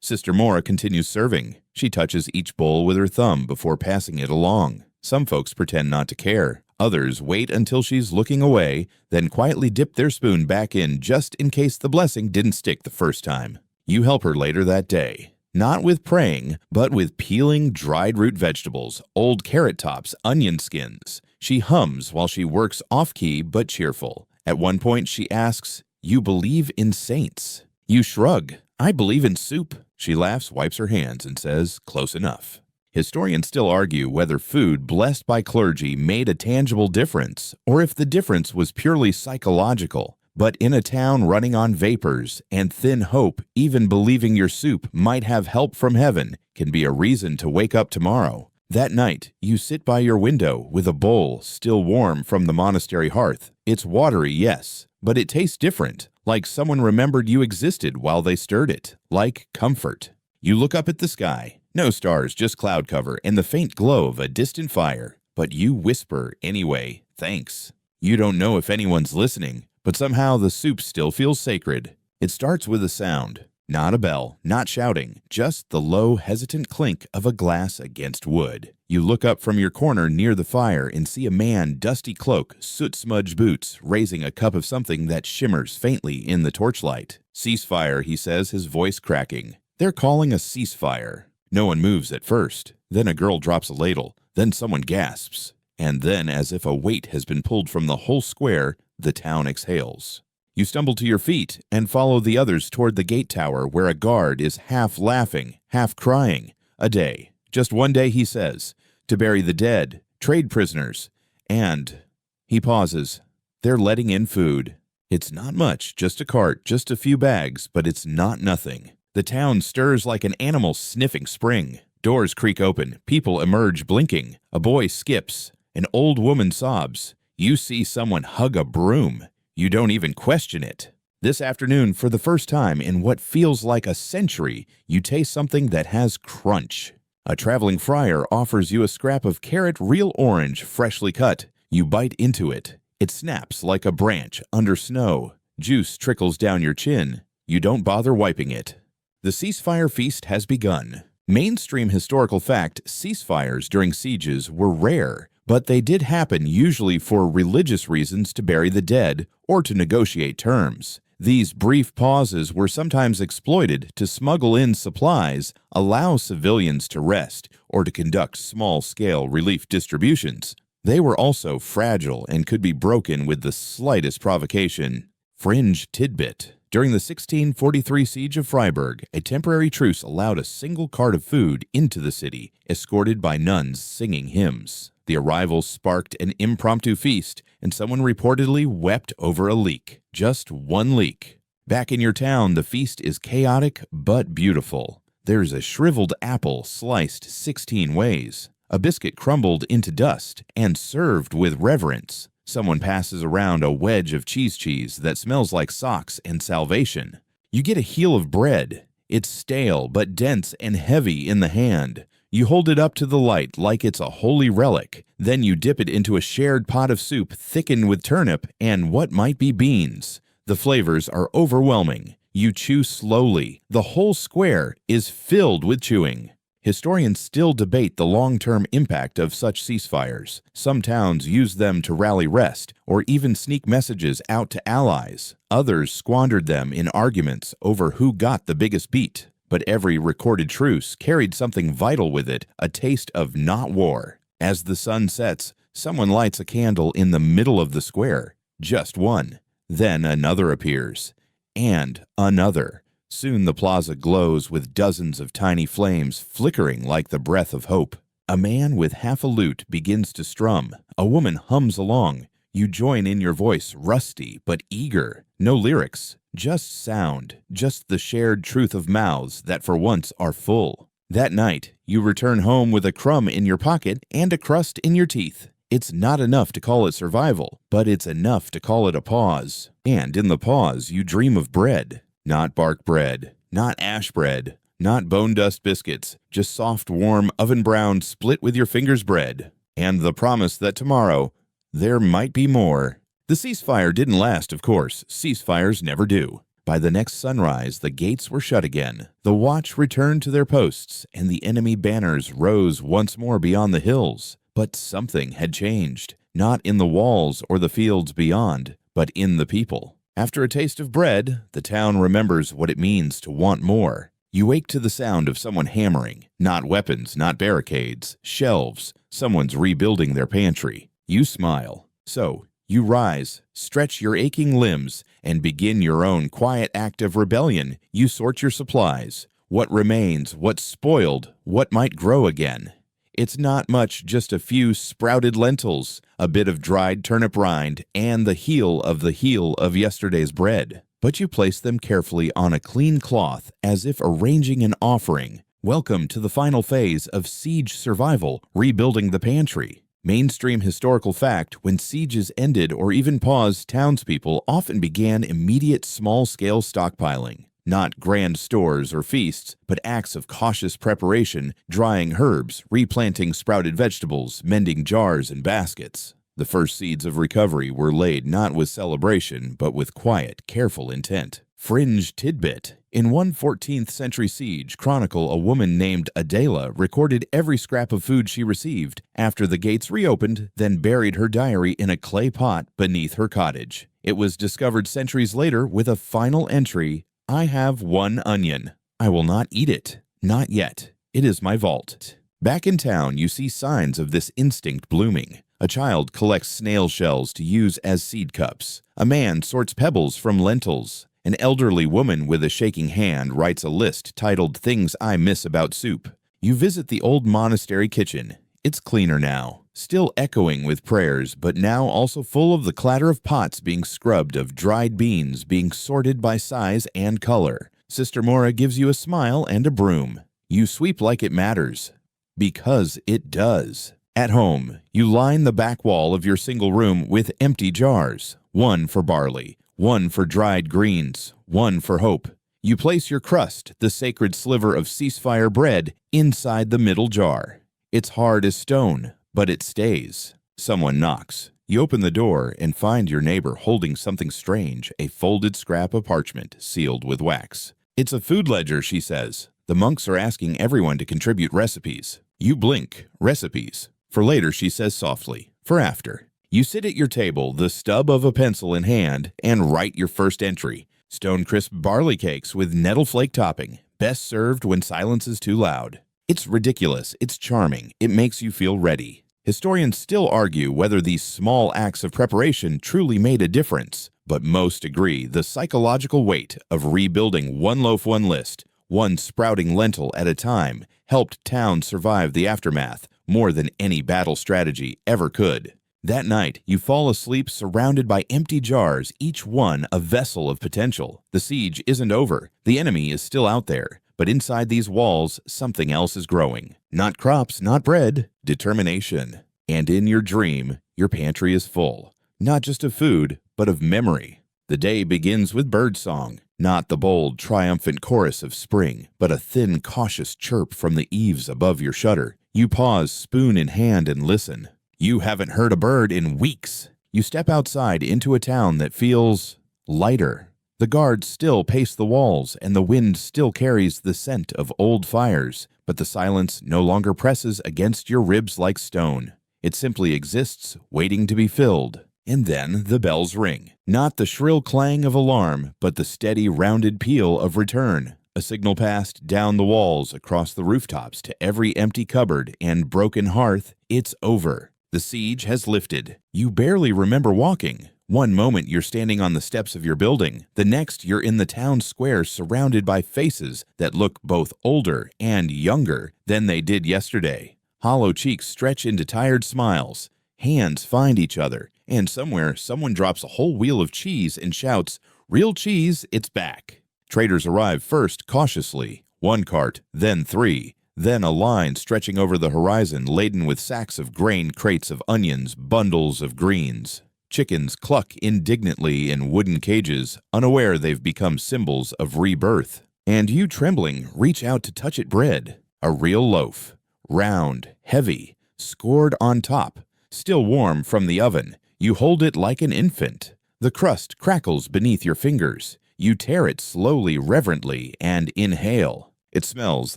Sister Mora continues serving. She touches each bowl with her thumb before passing it along. Some folks pretend not to care. Others wait until she's looking away, then quietly dip their spoon back in just in case the blessing didn't stick the first time. You help her later that day. Not with praying, but with peeling dried root vegetables, old carrot tops, onion skins. She hums while she works off-key but cheerful. At one point she asks, "You believe in saints?" You shrug. "I believe in soup." She laughs, wipes her hands, and says, "Close enough." Historians still argue whether food blessed by clergy made a tangible difference, or if the difference was purely psychological. But in a town running on vapors and thin hope, even believing your soup might have help from heaven can be a reason to wake up tomorrow. That night, you sit by your window with a bowl still warm from the monastery hearth. It's watery, yes, but it tastes different, like someone remembered you existed while they stirred it, like comfort. You look up at the sky. No stars, just cloud cover and the faint glow of a distant fire. But you whisper anyway, "Thanks." You don't know if anyone's listening, but somehow the soup still feels sacred. It starts with a sound. Not a bell, not shouting, just the low, hesitant clink of a glass against wood. You look up from your corner near the fire and see a man, dusty cloak, soot-smudged boots, raising a cup of something that shimmers faintly in the torchlight. "Ceasefire," he says, his voice cracking. They're calling a ceasefire. No one moves at first. Then a girl drops a ladle. Then someone gasps. And then, as if a weight has been pulled from the whole square, the town exhales. You stumble to your feet and follow the others toward the gate tower where a guard is half laughing, half crying. A day. Just one day, he says. To bury the dead, trade prisoners, and... He pauses. They're letting in food. It's not much, just a cart, just a few bags, but it's not nothing. The town stirs like an animal sniffing spring. Doors creak open. People emerge blinking. A boy skips. An old woman sobs. You see someone hug a broom. You don't even question it. This afternoon, for the first time in what feels like a century, you taste something that has crunch. A traveling friar offers you a scrap of carrot real orange, freshly cut. You bite into it. It snaps like a branch under snow. Juice trickles down your chin. You don't bother wiping it. The ceasefire feast has begun. Mainstream historical fact, ceasefires during sieges were rare, but they did happen usually for religious reasons to bury the dead or to negotiate terms. These brief pauses were sometimes exploited to smuggle in supplies, allow civilians to rest, or to conduct small-scale relief distributions. They were also fragile and could be broken with the slightest provocation. Fringe tidbit. During the 1643 siege of Freiburg, a temporary truce allowed a single cart of food into the city, escorted by nuns singing hymns. The arrival sparked an impromptu feast, and someone reportedly wept over a leak. Just one leak. Back in your town, the feast is chaotic but beautiful. There's a shriveled apple sliced 16 ways, a biscuit crumbled into dust and served with reverence. Someone passes around a wedge of cheese that smells like socks and salvation. You get a heel of bread. It's stale but dense and heavy in the hand. You hold it up to the light like it's a holy relic. Then you dip it into a shared pot of soup thickened with turnip and what might be beans. The flavors are overwhelming. You chew slowly. The whole square is filled with chewing. Historians still debate the long-term impact of such ceasefires. Some towns use them to rally rest or even sneak messages out to allies. Others squandered them in arguments over who got the biggest beat. But every recorded truce carried something vital with it, a taste of not war. As the sun sets, someone lights a candle in the middle of the square. Just one. Then another appears. And another. Soon the plaza glows with dozens of tiny flames flickering like the breath of hope. A man with half a lute begins to strum. A woman hums along. You join in, your voice rusty but eager. No lyrics, just sound, just the shared truth of mouths that for once are full. That night, you return home with a crumb in your pocket and a crust in your teeth. It's not enough to call it survival, but it's enough to call it a pause. And in the pause, you dream of bread. Not bark bread, not ash bread, not bone dust biscuits, just soft, warm, oven-browned, split-with-your-fingers bread. And the promise that tomorrow, there might be more. The ceasefire didn't last, of course. Ceasefires never do. By the next sunrise, the gates were shut again. The watch returned to their posts, and the enemy banners rose once more beyond the hills. But something had changed, not in the walls or the fields beyond, but in the people. After a taste of bread, the town remembers what it means to want more. You wake to the sound of someone hammering. Not weapons, not barricades, shelves. Someone's rebuilding their pantry. You smile. So, you rise, stretch your aching limbs, and begin your own quiet act of rebellion. You sort your supplies. What remains, what's spoiled, what might grow again. It's not much, just a few sprouted lentils, a bit of dried turnip rind, and the heel of yesterday's bread. But you place them carefully on a clean cloth, as if arranging an offering. Welcome to the final phase of siege survival, rebuilding the pantry. Mainstream historical fact, when sieges ended or even paused, townspeople often began immediate small-scale stockpiling. Not grand stores or feasts, but acts of cautious preparation, drying herbs, replanting sprouted vegetables, mending jars and baskets. The first seeds of recovery were laid not with celebration, but with quiet, careful intent. Fringe tidbit. In one 14th century siege chronicle, a woman named Adela recorded every scrap of food she received after the gates reopened, then buried her diary in a clay pot beneath her cottage. It was discovered centuries later with a final entry: "I have one onion. I will not eat it. Not yet. It is my vault." Back in town, you see signs of this instinct blooming. A child collects snail shells to use as seed cups. A man sorts pebbles from lentils. An elderly woman with a shaking hand writes a list titled "Things I Miss About Soup." You visit the old monastery kitchen. It's cleaner now, still echoing with prayers, but now also full of the clatter of pots being scrubbed, of dried beans being sorted by size and color. Sister Mora gives you a smile and a broom. You sweep like it matters. Because it does. At home, you line the back wall of your single room with empty jars. One for barley, one for dried greens, one for hope. You place your crust, the sacred sliver of ceasefire bread, inside the middle jar. It's hard as stone, but it stays. Someone knocks. You open the door and find your neighbor holding something strange, a folded scrap of parchment sealed with wax. "It's a food ledger," she says. "The monks are asking everyone to contribute recipes." You blink. Recipes. For later, she says softly. For after. You sit at your table, the stub of a pencil in hand, and write your first entry. Stone-crisp barley cakes with nettle flake topping. Best served when silence is too loud. It's ridiculous. It's charming. It makes you feel ready. Historians still argue whether these small acts of preparation truly made a difference, but most agree the psychological weight of rebuilding one loaf, one list, one sprouting lentil at a time, helped towns survive the aftermath more than any battle strategy ever could. That night, you fall asleep surrounded by empty jars, each one a vessel of potential. The siege isn't over. The enemy is still out there. But inside these walls, something else is growing. Not crops, not bread, determination. And in your dream, your pantry is full. Not just of food, but of memory. The day begins with birdsong. Not the bold, triumphant chorus of spring, but a thin, cautious chirp from the eaves above your shutter. You pause, spoon in hand, and listen. You haven't heard a bird in weeks. You step outside into a town that feels lighter. The guards still pace the walls, and the wind still carries the scent of old fires, but the silence no longer presses against your ribs like stone. It simply exists, waiting to be filled. And then the bells ring. Not the shrill clang of alarm, but the steady, rounded peal of return. A signal passed down the walls, across the rooftops, to every empty cupboard and broken hearth. It's over. The siege has lifted. You barely remember walking. One moment you're standing on the steps of your building. The next you're in the town square surrounded by faces that look both older and younger than they did yesterday. Hollow cheeks stretch into tired smiles. Hands find each other. And somewhere, someone drops a whole wheel of cheese and shouts, "Real cheese, it's back." Traders arrive first, cautiously. One cart, then three. Then a line stretching over the horizon laden with sacks of grain, crates of onions, bundles of greens. Chickens cluck indignantly in wooden cages, unaware they've become symbols of rebirth. And you, trembling, reach out to touch it bread. A real loaf. Round, heavy, scored on top, still warm from the oven. You hold it like an infant. The crust crackles beneath your fingers. You tear it slowly, reverently, and inhale. It smells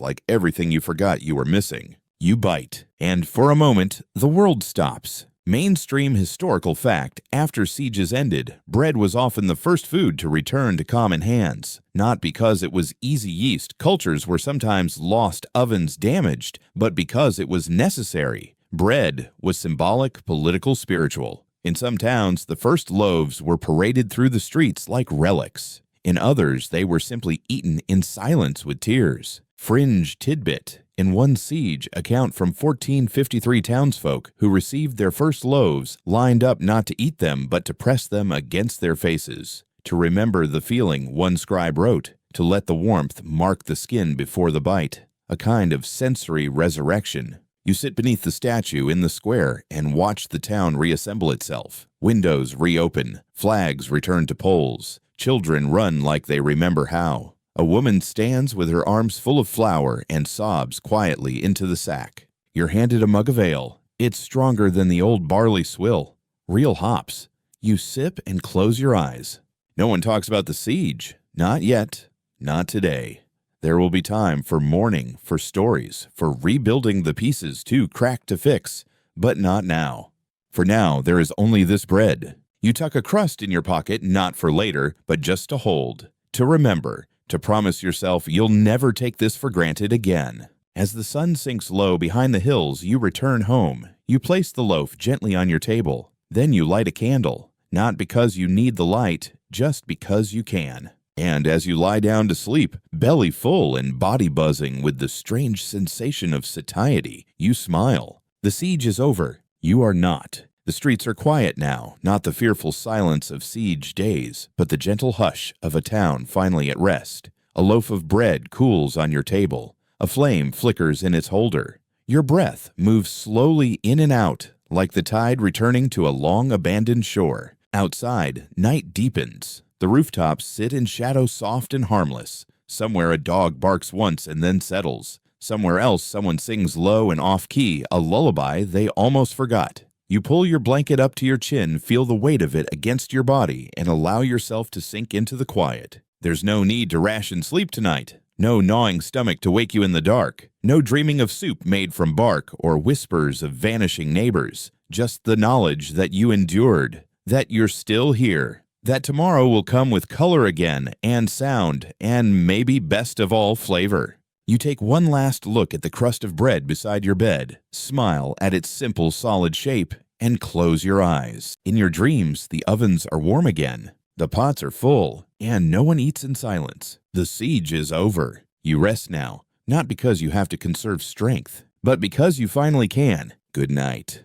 like everything you forgot you were missing. You bite, and for a moment, the world stops. Mainstream historical fact: after sieges ended, bread was often the first food to return to common hands. Not because it was easy yeast, cultures were sometimes lost, ovens damaged, but because it was necessary. Bread was symbolic, political, spiritual. In some towns, the first loaves were paraded through the streets like relics. In others, they were simply eaten in silence with tears. Fringe tidbit: in one siege, account from 1453 townsfolk who received their first loaves lined up not to eat them but to press them against their faces. To remember the feeling, one scribe wrote, to let the warmth mark the skin before the bite. A kind of sensory resurrection. You sit beneath the statue in the square and watch the town reassemble itself. Windows reopen, flags return to poles, children run like they remember how. A woman stands with her arms full of flour and sobs quietly into the sack. You're handed a mug of ale. It's stronger than the old barley swill. Real hops. You sip and close your eyes. No one talks about the siege. Not yet. Not today. There will be time for mourning, for stories, for rebuilding the pieces too cracked to fix, but not now. For now, there is only this bread. You tuck a crust in your pocket, not for later, but just to hold, to remember, to promise yourself you'll never take this for granted again. As the sun sinks low behind the hills, you return home. You place the loaf gently on your table. Then you light a candle, not because you need the light, just because you can. And as you lie down to sleep, belly full and body buzzing with the strange sensation of satiety, you smile. The siege is over. You are not. The streets are quiet now, not the fearful silence of siege days, but the gentle hush of a town finally at rest. A loaf of bread cools on your table. A flame flickers in its holder. Your breath moves slowly in and out, like the tide returning to a long-abandoned shore. Outside, night deepens. The rooftops sit in shadow soft and harmless. Somewhere a dog barks once and then settles. Somewhere else someone sings low and off-key, a lullaby they almost forgot. You pull your blanket up to your chin, feel the weight of it against your body, and allow yourself to sink into the quiet. There's no need to ration sleep tonight. No gnawing stomach to wake you in the dark. No dreaming of soup made from bark or whispers of vanishing neighbors. Just the knowledge that you endured, that you're still here, that tomorrow will come with color again, and sound, and maybe best of all, flavor. You take one last look at the crust of bread beside your bed, smile at its simple, solid shape, and close your eyes. In your dreams, the ovens are warm again, the pots are full, and no one eats in silence. The siege is over. You rest now, not because you have to conserve strength, but because you finally can. Good night.